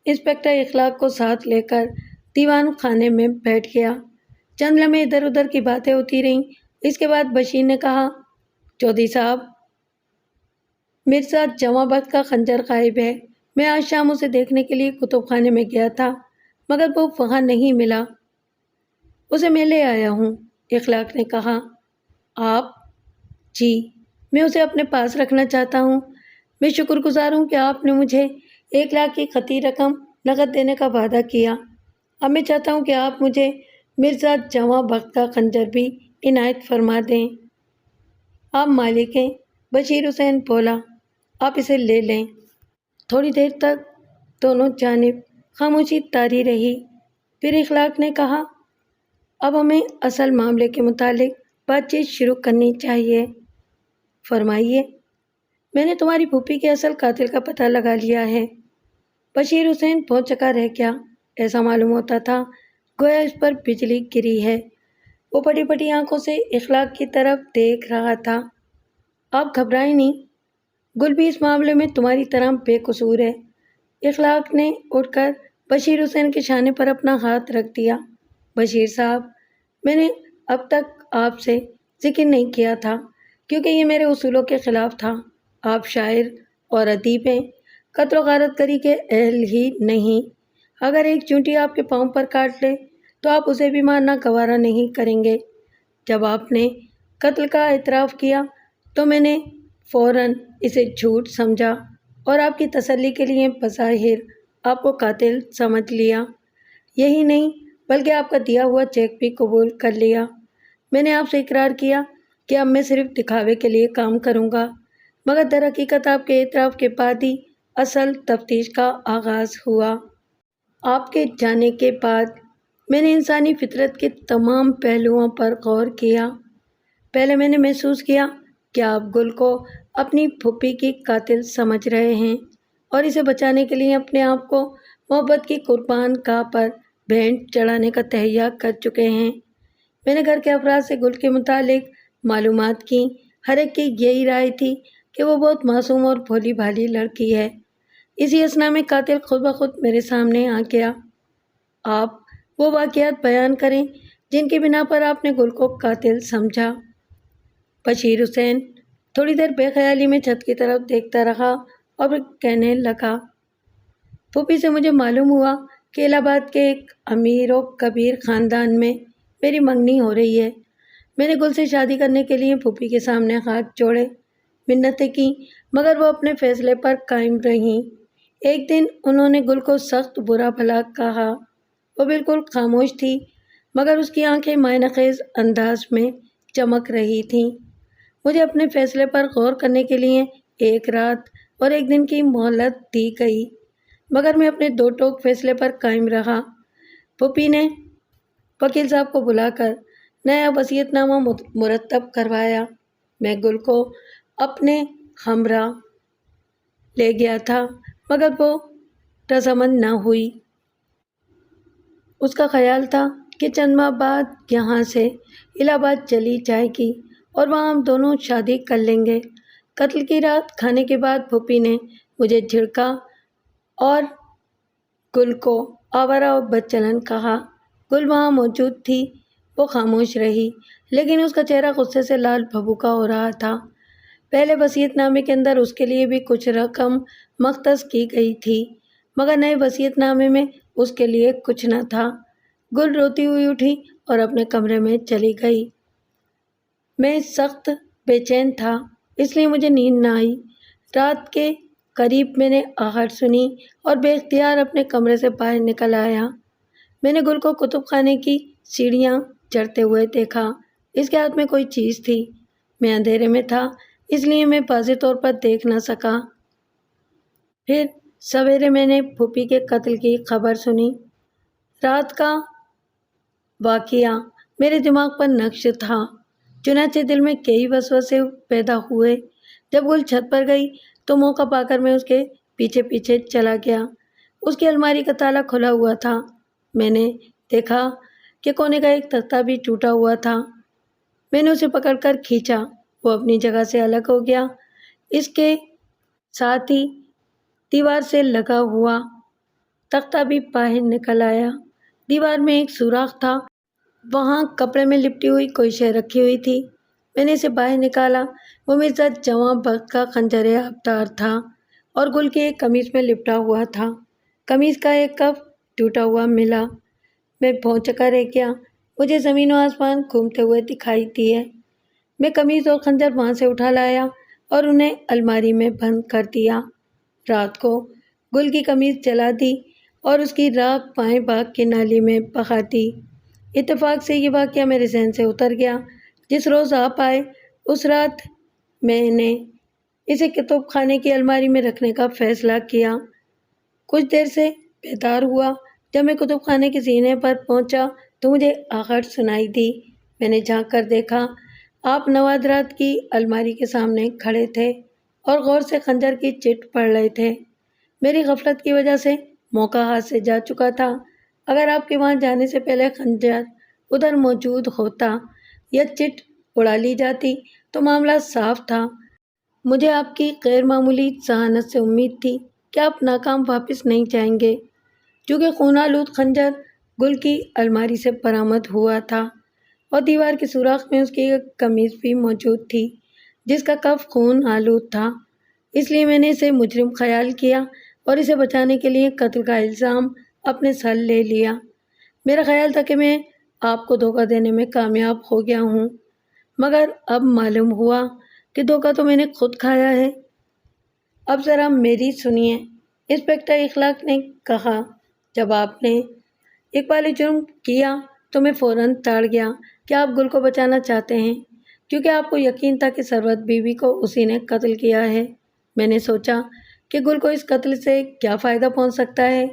انسپکٹر اخلاق کو ساتھ لے کر دیوان خانے میں بیٹھ گیا۔ چند لمحے ادھر ادھر کی باتیں ہوتی رہیں۔ اس کے بعد بشیر نے کہا، چودھری صاحب، مرزا جواں بخت کا خنجر غائب ہے۔ میں آج شام اسے دیکھنے کے لیے کتب خانے میں گیا تھا، مگر وہ وہاں نہیں ملا۔ اسے میں لے آیا ہوں، اخلاق نے کہا۔ آپ؟ جی، میں اسے اپنے پاس رکھنا چاہتا ہوں۔ میں شکر گزار ہوں کہ آپ نے مجھے 1 لاکھ کی خطی رقم نقد دینے کا وعدہ کیا۔ اب میں چاہتا ہوں کہ آپ مجھے مرزا جواں بخت کا خنجر بھی عنایت فرما دیں۔ آپ مالک ہیں، بشیر حسین بولا، آپ اسے لے لیں۔ تھوڑی دیر تک دونوں جانب خاموشی طاری رہی، پھر اخلاق نے کہا، اب ہمیں اصل معاملے کے متعلق بات چیت شروع کرنی چاہیے۔ فرمائیے۔ میں نے تمہاری پھوپھی کے اصل قاتل کا پتہ لگا لیا ہے۔ بشیر حسین بھونچکا رہ گیا۔ ایسا معلوم ہوتا تھا گویا اس پر بجلی گری ہے۔ وہ پٹی پٹی آنکھوں سے اخلاق کی طرف دیکھ رہا تھا۔ آپ گھبرائیں نہیں، گل بھی اس معاملے میں تمہاری طرح بے قصور ہے۔ اخلاق نے اٹھ کر بشیر حسین کے شانے پر اپنا ہاتھ رکھ دیا۔ بشیر صاحب، میں نے اب تک آپ سے ذکر نہیں کیا تھا کیونکہ یہ میرے اصولوں کے خلاف تھا۔ آپ شاعر اور ادیب ہیں، قتل و غارت گری کے اہل ہی نہیں۔ اگر ایک چونٹی آپ کے پاؤں پر کاٹ لے تو آپ اسے بھی مارنا گوارا نہیں کریں گے۔ جب آپ نے قتل کا اعتراف کیا تو میں نے فوراً اسے جھوٹ سمجھا اور آپ کی تسلی کے لیے بظاہر آپ کو قاتل سمجھ لیا۔ یہی نہیں بلکہ آپ کا دیا ہوا چیک بھی قبول کر لیا۔ میں نے آپ سے اقرار کیا کہ اب میں صرف دکھاوے کے لیے کام کروں گا، مگر در حقیقت آپ کے اعتراف کے بعد ہی اصل تفتیش کا آغاز ہوا۔ آپ کے جانے کے بعد میں نے انسانی فطرت کے تمام پہلوؤں پر غور کیا۔ پہلے میں نے محسوس کیا کہ آپ گل کو اپنی پھوپھی کی قاتل سمجھ رہے ہیں اور اسے بچانے کے لیے اپنے آپ کو محبت کی قربان گاہ پر بھینٹ چڑھانے کا تہیہ کر چکے ہیں۔ میں نے گھر کے افراد سے گل کے متعلق معلومات کی۔ ہر ایک کی یہی رائے تھی کہ وہ بہت معصوم اور بھولی بھالی لڑکی ہے۔ اسی اثنا میں قاتل خود بخود میرے سامنے آ گیا۔ آپ وہ واقعات بیان کریں جن کی بنا پر آپ نے گل کو قاتل سمجھا۔ بشیر حسین تھوڑی دیر بے خیالی میں چھت کی طرف دیکھتا رہا اور پھر کہنے لگا، پھوپھی سے مجھے معلوم ہوا کہ الہ آباد کے ایک امیر و کبیر خاندان میں میری منگنی ہو رہی ہے۔ میں نے گل سے شادی کرنے کے لیے پھوپھی کے سامنے ہاتھ جوڑے، منتیں کیں، مگر وہ اپنے فیصلے پر قائم رہیں۔ ایک دن انہوں نے گل کو سخت برا بھلا کہا۔ وہ بالکل خاموش تھی، مگر اس کی آنکھیں معنی خیز انداز میں چمک رہی تھیں۔ مجھے اپنے فیصلے پر غور کرنے کے لیے 1 رات اور 1 دن کی مہلت دی گئی۔ مگر میں اپنے دو ٹوک فیصلے پر قائم رہا۔ پھوپھی نے وکیل صاحب کو بلا کر نیا وصیت نامہ مرتب کروایا۔ میں گل کو اپنے ہمراہ لے گیا تھا مگر وہ رضامند نہ ہوئی۔ اس کا خیال تھا کہ چند ماہ بعد یہاں سے الہ آباد چلی جائے گی اور وہاں ہم دونوں شادی کر لیں گے۔ قتل کی رات کھانے کے بعد پھوپھی نے مجھے جھڑکا اور گل کو آوارہ اور بدچلن کہا۔ گل وہاں موجود تھی۔ وہ خاموش رہی لیکن اس کا چہرہ غصے سے لال بھبوکا ہو رہا تھا۔ پہلے وصیت نامے کے اندر اس کے لیے بھی کچھ رقم مختص کی گئی تھی مگر نئے وصیت نامے میں اس کے لیے کچھ نہ تھا۔ گل روتی ہوئی اٹھی اور اپنے کمرے میں چلی گئی۔ میں سخت بے چین تھا اس لیے مجھے نیند نہ آئی۔ رات کے قریب میں نے آہٹ سنی اور بے اختیار اپنے کمرے سے باہر نکل آیا۔ میں نے گل کو کتب خانے کی سیڑھیاں چڑھتے ہوئے دیکھا۔ اس کے ہاتھ میں کوئی چیز تھی۔ میں اندھیرے میں تھا اس لیے میں واضح طور پر دیکھ نہ سکا۔ پھر سویرے میں نے پھوپھی کے قتل کی خبر سنی۔ رات کا واقعہ میرے دماغ پر نقش تھا، چنانچہ دل میں کئی وسوسے پیدا ہوئے۔ جب گل چھت پر گئی تو موقع پا کر میں اس کے پیچھے پیچھے چلا گیا۔ اس کی الماری کا تالا کھلا ہوا تھا۔ میں نے دیکھا کہ کونے کا ایک تختہ بھی ٹوٹا ہوا تھا۔ میں نے اسے پکڑ کر کھینچا، وہ اپنی جگہ سے الگ ہو گیا۔ اس کے ساتھ ہی دیوار سے لگا ہوا تختہ بھی باہر نکل آیا۔ دیوار میں ایک سوراخ تھا، وہاں کپڑے میں لپٹی ہوئی کوئی شے رکھی ہوئی تھی۔ میں نے اسے باہر نکالا۔ وہ مرزا جواں بخت کا خنجر آبدار تھا اور گل کی ایک قمیص میں لپٹا ہوا تھا۔ قمیص کا ایک کف ٹوٹا ہوا ملا۔ میں بھونچکا رہ گیا۔ مجھے زمین و آسمان گھومتے ہوئے دکھائی دیے۔ میں قمیص اور خنجر وہاں سے اٹھا لایا اور انہیں الماری میں بند کر دیا۔ رات کو گل کی قمیص جلا دی اور اس کی راکھ بائیں باغ کی نالی میں بہا دی۔ اتفاق سے یہ واقعہ میرے ذہن سے اتر گیا۔ جس روز آپ آئے اس رات میں نے اسے کتب خانے کی الماری میں رکھنے کا فیصلہ کیا۔ کچھ دیر سے بیدار ہوا۔ جب میں کتب خانے کے زینے پر پہنچا تو مجھے آہٹ سنائی دی۔ میں نے جھانک کر دیکھا، آپ نوادرات کی الماری کے سامنے کھڑے تھے اور غور سے خنجر کی چٹ پڑھ رہے تھے۔ میری غفلت کی وجہ سے موقع ہاتھ سے جا چکا تھا۔ اگر آپ کے وہاں جانے سے پہلے خنجر ادھر موجود ہوتا یا چٹ اڑا لی جاتی تو معاملہ صاف تھا۔ مجھے آپ کی غیر معمولی ذہانت سے امید تھی کہ آپ ناکام واپس نہیں جائیں گے، چونکہ خون آلود خنجر گل کی الماری سے برآمد ہوا تھا اور دیوار کے سوراخ میں اس کی ایک قمیص بھی موجود تھی جس کا کف خون آلود تھا۔ اس لیے میں نے اسے مجرم خیال کیا اور اسے بچانے کے لیے قتل کا الزام اپنے سر لے لیا۔ میرا خیال تھا کہ میں آپ کو دھوکہ دینے میں کامیاب ہو گیا ہوں، مگر اب معلوم ہوا کہ دھوکہ تو میں نے خود کھایا ہے۔ اب ذرا میری سنیے، انسپکٹر اخلاق نے کہا۔ جب آپ نے اقبال جرم کیا تو میں فوراً تاڑ گیا کہ آپ گل کو بچانا چاہتے ہیں، کیونکہ آپ کو یقین تھا کہ ثروت بی بی کو اسی نے قتل کیا ہے۔ میں نے سوچا کہ گل کو اس قتل سے کیا فائدہ پہنچ سکتا ہے۔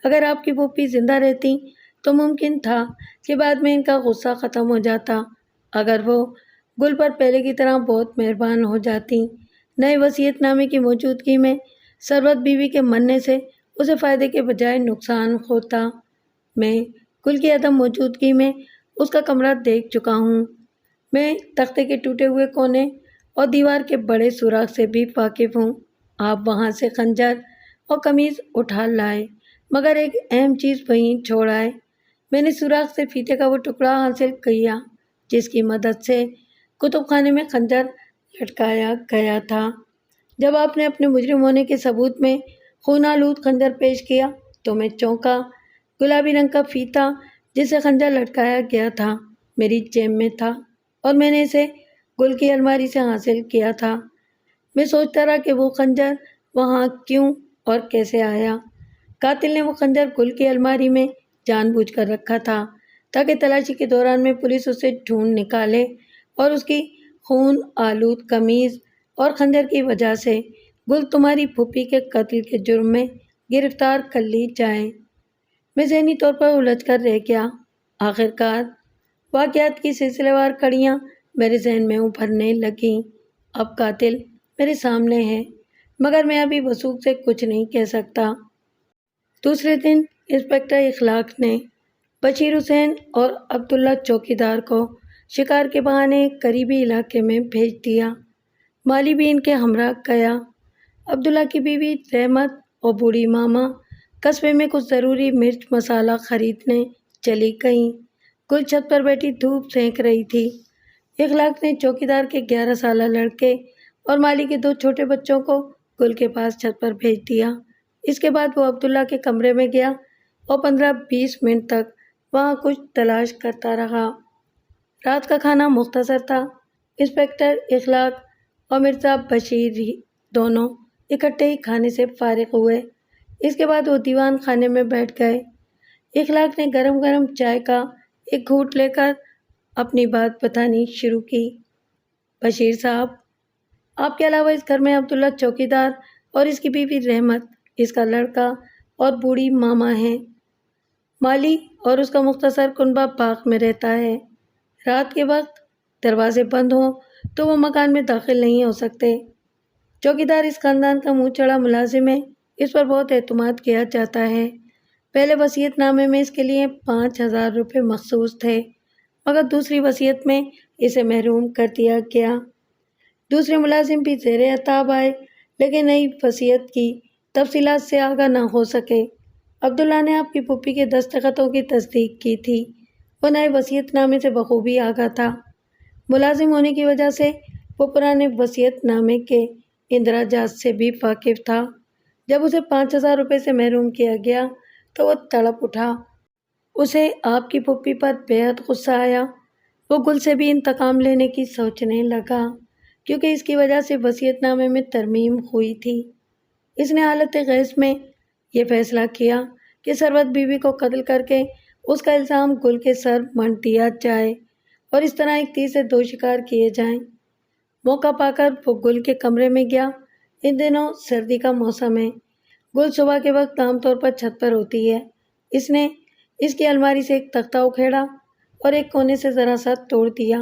اگر آپ کی پھوپھی زندہ رہتی تو ممکن تھا کہ بعد میں ان کا غصہ ختم ہو جاتا، اگر وہ گل پر پہلے کی طرح بہت مہربان ہو جاتی۔ نئے وصیت نامے کی موجودگی میں ثروت بیوی کے مرنے سے اسے فائدے کے بجائے نقصان ہوتا۔ میں گل کی عدم موجودگی میں اس کا کمرہ دیکھ چکا ہوں۔ میں تختے کے ٹوٹے ہوئے کونے اور دیوار کے بڑے سوراخ سے بھی واقف ہوں۔ آپ وہاں سے خنجر اور قمیض اٹھا لائے مگر ایک اہم چیز وہیں چھوڑ آئے۔ میں نے سوراخ سے فیتے کا وہ ٹکڑا حاصل کیا جس کی مدد سے کتب خانے میں خنجر لٹکایا گیا تھا۔ جب آپ نے اپنے مجرم ہونے کے ثبوت میں خون آلود خنجر پیش کیا تو میں چونکا۔ گلابی رنگ کا فیتا جس سے خنجر لٹکایا گیا تھا میری جیب میں تھا اور میں نے اسے گل کی الماری سے حاصل کیا تھا۔ میں سوچتا رہا کہ وہ خنجر وہاں کیوں اور کیسے آیا۔ قاتل نے وہ خنجر گل کی الماری میں جان بوجھ کر رکھا تھا تاکہ تلاشی کے دوران میں پولیس اسے ڈھونڈ نکالے اور اس کی خون آلود قمیض اور خنجر کی وجہ سے گل تمہاری پھوپھی کے قتل کے جرم میں گرفتار کر لی جائیں۔ میں ذہنی طور پر الجھ کر رہ گیا۔ آخرکار واقعات کی سلسلے وار کڑیاں میرے ذہن میں ابھرنے لگیں۔ اب قاتل میرے سامنے ہے، مگر میں ابھی وثوق سے کچھ نہیں کہہ سکتا۔ دوسرے دن انسپکٹر اخلاق نے بشیر حسین اور عبداللہ چوکیدار کو شکار کے بہانے ایک قریبی علاقے میں بھیج دیا۔ مالی بھی ان کے ہمراہ گیا۔ عبداللہ کی بیوی رحمت اور بوڑھی ماما قصبے میں کچھ ضروری مرچ مسالہ خریدنے چلی گئیں۔ گل چھت پر بیٹھی دھوپ سینک رہی تھی۔ اخلاق نے چوکیدار کے 11 سالہ لڑکے اور مالی کے 2 چھوٹے بچوں کو گل کے پاس چھت پر بھیج دیا۔ اس کے بعد وہ عبداللہ کے کمرے میں گیا اور 15-20 منٹ تک وہاں کچھ تلاش کرتا رہا۔ رات کا کھانا مختصر تھا۔ انسپکٹر اخلاق اور مرزا بشیر دونوں اکٹھے ہی کھانے سے فارغ ہوئے۔ اس کے بعد وہ دیوان خانے میں بیٹھ گئے۔ اخلاق نے گرم گرم چائے کا ایک گھونٹ لے کر اپنی بات بتانی شروع کی۔ بشیر صاحب، آپ کے علاوہ اس گھر میں عبداللہ چوکیدار اور اس کی بیوی رحمت، اس کا لڑکا اور بوڑھی ماما ہیں۔ مالی اور اس کا مختصر کنبہ باغ میں رہتا ہے۔ رات کے وقت دروازے بند ہوں تو وہ مکان میں داخل نہیں ہو سکتے۔ چوکیدار اس خاندان کا منہ چڑھا ملازم ہے، اس پر بہت اعتماد کیا جاتا ہے۔ پہلے وصیت نامے میں اس کے لیے 5000 روپے مخصوص تھے، مگر دوسری وصیت میں اسے محروم کر دیا گیا۔ دوسرے ملازم بھی زیر عتاب آئے، لیکن نئی وصیت کی تفصیلات سے آگاہ نہ ہو سکے۔ عبداللہ نے آپ کی پھوپھی کے دستخطوں کی تصدیق کی تھی۔ وہ نئے وصیت نامے سے بخوبی آگاہ تھا۔ ملازم ہونے کی وجہ سے وہ پرانے وصیت نامے کے اندراجات سے بھی واقف تھا۔ جب اسے 5000 روپے سے محروم کیا گیا تو وہ تڑپ اٹھا۔ اسے آپ کی پھوپھی پر بے حد غصہ آیا۔ وہ گل سے بھی انتقام لینے کی سوچنے لگا، کیونکہ اس کی وجہ سے وصیت نامے میں ترمیم ہوئی تھی۔ اس نے حالت غیظ میں یہ فیصلہ کیا کہ ثروت بیوی کو قتل کر کے اس کا الزام گل کے سر منڈ دیا جائے اور اس طرح ایک تیر سے 2 شکار کیے جائیں۔ موقع پا کر وہ گل کے کمرے میں گیا۔ ان دنوں سردی کا موسم ہے۔ گل صبح کے وقت عام طور پر چھت پر ہوتی ہے۔ اس نے اس کی الماری سے ایک تختہ اکھیڑا اور ایک کونے سے ذرا سا توڑ دیا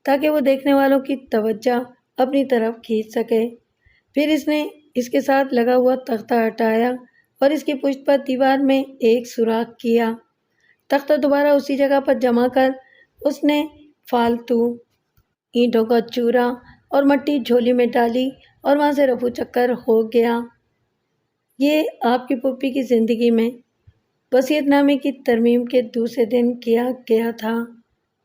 تاکہ وہ دیکھنے والوں کی توجہ اپنی طرف کھینچ سکے۔ پھر اس نے اس کے ساتھ لگا ہوا تختہ ہٹایا اور اس کی پشت پر دیوار میں ایک سوراخ کیا۔ تختہ دوبارہ اسی جگہ پر جما کر اس نے فالتو اینٹوں کا چورا اور مٹی جھولی میں ڈالی اور وہاں سے رفو چکر ہو گیا۔ یہ آپ کی پھوپھی کی زندگی میں وصیت نامے کی ترمیم کے دوسرے دن کیا گیا تھا۔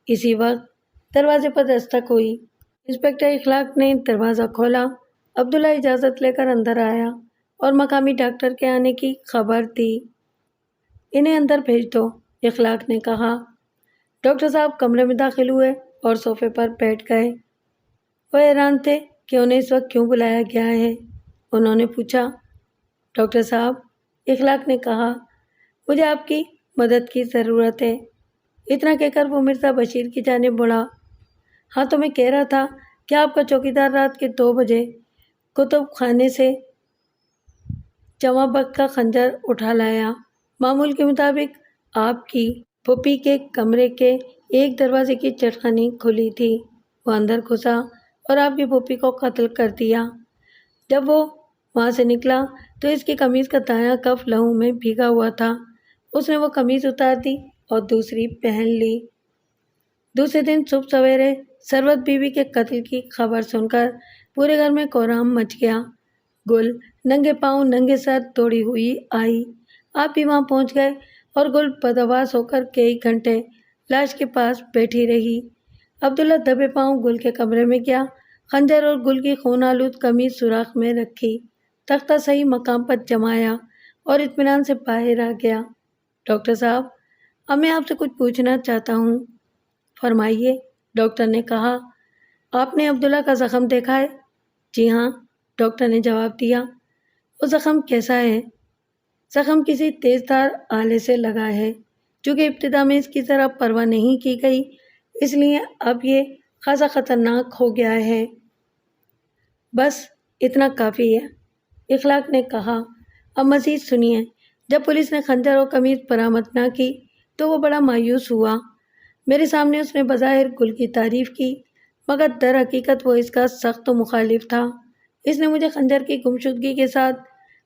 اسی وقت دروازے پر دستک ہوئی۔ انسپکٹر اخلاق نے دروازہ کھولا۔ عبداللہ اجازت لے کر اندر آیا اور مقامی ڈاکٹر کے آنے کی خبر دی۔ انہیں اندر بھیج دو، اخلاق نے کہا۔ ڈاکٹر صاحب کمرے میں داخل ہوئے اور صوفے پر بیٹھ گئے۔ وہ حیران تھے کہ انہیں اس وقت کیوں بلایا گیا ہے۔ انہوں نے پوچھا، ڈاکٹر صاحب، اخلاق نے کہا، مجھے آپ کی مدد کی ضرورت ہے۔ اتنا کہہ کر وہ مرزا بشیر کی جانب بڑھا۔ ہاں تو میں کہہ رہا تھا کہ آپ کا چوکیدار رات کے 2 بجے کتب خانے سے جمع بخت کا خنجر اٹھا لایا۔ معمول کے مطابق آپ کی پھوپھی کے کمرے کے ایک دروازے کی چٹخنی کھلی تھی۔ وہ اندر گھسا اور آپ کی پھوپھی کو قتل کر دیا۔ جب وہ وہاں سے نکلا تو اس کی قمیض کا دایاں کف لہو میں بھیگا ہوا تھا۔ اس نے وہ قمیض اتار دی اور دوسری پہن لی۔ دوسرے دن صبح سویرے ثروت بیوی کے قتل کی خبر سن کر پورے گھر میں کوہرام مچ گیا۔ گل ننگے پاؤں ننگے سر دوڑی ہوئی آئی۔ آپ بھی وہاں پہنچ گئے اور گل بدحواس ہو کر کئی گھنٹے لاش کے پاس بیٹھی رہی۔ عبداللہ دبے پاؤں گل کے کمرے میں گیا، خنجر اور گل کی خون آلود قمیض سوراخ میں رکھی، تختہ صحیح مقام پر جمایا اور اطمینان سے باہر آ گیا۔ ڈاکٹر صاحب، اب میں آپ سے کچھ پوچھنا چاہتا ہوں۔ فرمائیے، ڈاکٹر نے کہا۔ آپ نے عبداللہ کا زخم دیکھا ہے؟ جی ہاں، ڈاکٹر نے جواب دیا۔ وہ زخم کیسا ہے؟ زخم کسی تیز دھار آلے سے لگا ہے۔ چونکہ ابتدا میں اس کی ذرا پرواہ نہیں کی گئی، اس لیے اب یہ خاصا خطرناک ہو گیا ہے۔ بس اتنا کافی ہے، اخلاق نے کہا۔ اب مزید سنیے۔ جب پولیس نے خنجر اور قمیض برآمد نہ کی تو وہ بڑا مایوس ہوا۔ میرے سامنے اس نے بظاہر گل کی تعریف کی، مگر در حقیقت وہ اس کا سخت مخالف تھا۔ اس نے مجھے خنجر کی گمشدگی کے ساتھ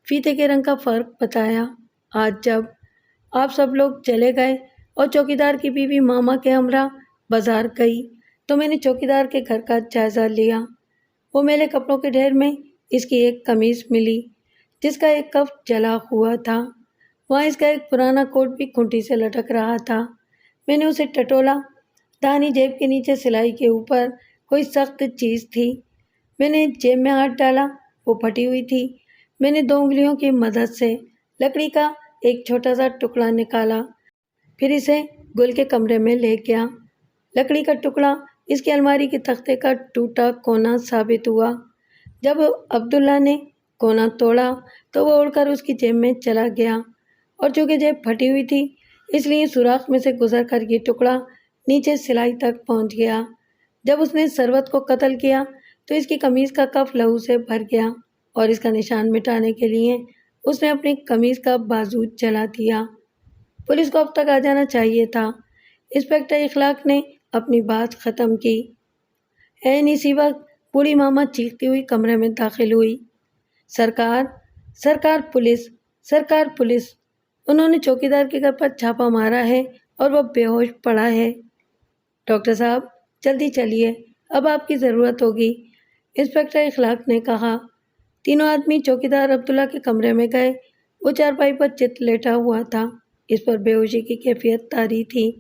فیتے کے رنگ کا فرق بتایا۔ آج جب آپ سب لوگ چلے گئے اور چوکیدار کی بیوی ماما کے ہمراہ بازار گئی تو میں نے چوکیدار کے گھر کا جائزہ لیا۔ وہ میلے کپڑوں کے ڈھیر میں اس کی ایک قمیض ملی جس کا ایک کف جلا ہوا تھا۔ وہاں اس کا ایک پرانا کوٹ بھی کھنٹی سے لٹک رہا تھا۔ میں نے اسے ٹٹولا۔ داہنی جیب کے نیچے سلائی کے اوپر کوئی سخت چیز تھی۔ میں نے جیب میں ہاتھ ڈالا، وہ پھٹی ہوئی تھی۔ میں نے 2 انگلیوں کی مدد سے لکڑی کا ایک چھوٹا سا ٹکڑا نکالا، پھر اسے گل کے کمرے میں لے گیا۔ لکڑی کا ٹکڑا اس کی الماری کے تختے کا ٹوٹا کونا ثابت ہوا۔ جب عبداللہ نے کونا توڑا تو وہ اڑ کر اس کی جیب میں چلا گیا، اور چونکہ جیب پھٹی ہوئی تھی اس لیے سوراخ میں سے گزر کر یہ ٹکڑا نیچے سلائی تک پہنچ گیا۔ جب اس نے ثروت کو قتل کیا تو اس کی قمیض کا کف لہو سے بھر گیا، اور اس کا نشان مٹانے کے لیے اس نے اپنی قمیض کا بازو جلا دیا۔ پولیس کو اب تک آ جانا چاہیے تھا۔ انسپکٹر اخلاق نے اپنی بات ختم کی۔ عین اسی وقت بوڑھی ماما چیختی ہوئی کمرے میں داخل ہوئی۔ سرکار، سرکار پولیس، سرکار پولیس! انہوں نے چوکیدار کے گھر پر چھاپا مارا ہے اور وہ بے ہوش پڑا ہے۔ ڈاکٹر صاحب جلدی چلیے، اب آپ کی ضرورت ہوگی، انسپکٹر اخلاق نے کہا۔ تینوں آدمی چوکیدار عبداللہ کے کمرے میں گئے۔ وہ چارپائی پر چت لیٹا ہوا تھا، اس پر بے ہوشی کی کیفیت طاری تھی۔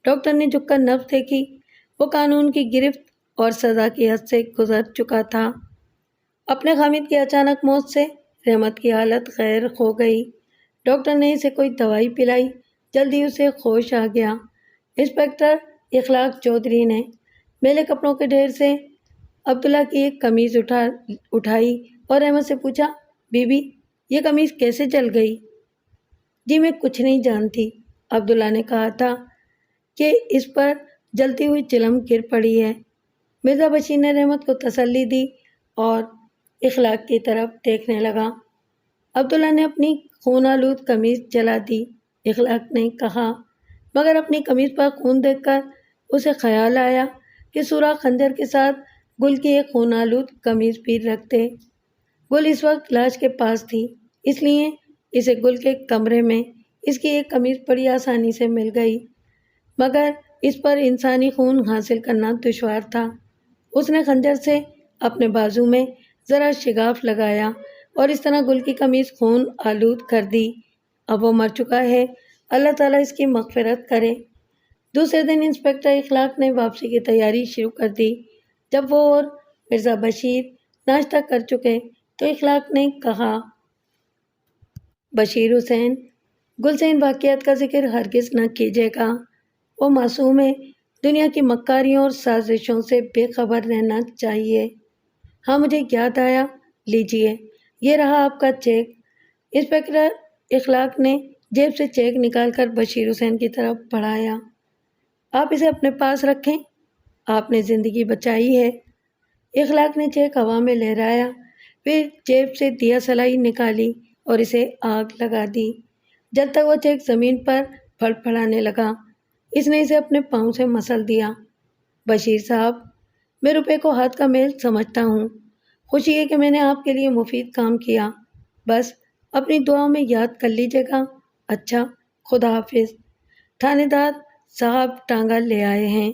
ڈاکٹر نے جھک کر نبض دیکھی۔ وہ قانون کی گرفت اور سزا کی حد سے گزر چکا تھا۔ اپنے خامد کی اچانک موت سے رحمت کی حالت غیر ہو گئی۔ ڈاکٹر نے اسے کوئی دوائی پلائی، جلدی اسے ہوش آ گیا۔ انسپکٹر اخلاق چودھری نے میلے کپڑوں کے ڈھیر سے عبداللہ کی ایک قمیض اٹھائی اور رحمت سے پوچھا، بی بی یہ قمیض کیسے جل گئی؟ جی میں کچھ نہیں جانتی، عبداللہ نے کہا تھا کہ اس پر جلتی ہوئی چلم گر پڑی ہے۔ مرزا بشیر نے رحمت کو تسلی دی اور اخلاق کی طرف دیکھنے لگا۔ عبداللہ نے اپنی خون آلود قمیض جلا دی، اخلاق نے کہا، مگر اپنی قمیض پر خون دیکھ کر اسے خیال آیا کہ سوراخ خنجر کے ساتھ گل کی ایک خون آلود قمیض بھی رکھ دے۔ گل اس وقت لاش کے پاس تھی، اس لیے اسے گل کے کمرے میں اس کی ایک قمیض بڑی آسانی سے مل گئی، مگر اس پر انسانی خون حاصل کرنا دشوار تھا۔ اس نے خنجر سے اپنے بازو میں ذرا شگاف لگایا اور اس طرح گل کی قمیض خون آلود کر دی۔ اب وہ مر چکا ہے، اللہ تعالیٰ اس کی مغفرت کرے۔ دوسرے دن انسپکٹر اخلاق نے واپسی کی تیاری شروع کر دی۔ جب وہ اور مرزا بشیر ناشتہ کر چکے تو اخلاق نے کہا، بشیر حسین، گل سے ان واقعات کا ذکر ہرگز نہ کیجیے گا۔ وہ معصوم ہے، دنیا کی مکاریوں اور سازشوں سے بے خبر رہنا چاہیے۔ ہاں مجھے یاد آیا، لیجیے، یہ رہا آپ کا چیک۔ انسپکٹر اخلاق نے جیب سے چیک نکال کر بشیر حسین کی طرف بڑھایا۔ آپ اسے اپنے پاس رکھیں، آپ نے زندگی بچائی ہے۔ اخلاق نے چیک ہوا میں لہرایا، پھر جیب سے دیا سلائی نکالی اور اسے آگ لگا دی۔ جب تک وہ چیک زمین پر پھڑ پھڑانے لگا اس نے اسے اپنے پاؤں سے مسل دیا۔ بشیر صاحب، میں روپے کو ہاتھ کا میل سمجھتا ہوں، خوشی ہے کہ میں نے آپ کے لیے مفید کام کیا، بس اپنی دعاؤں میں یاد کر لیجیے گا۔ اچھا، خدا حافظ۔ تھانے دار صاحب ٹانگا لے آئے ہیں۔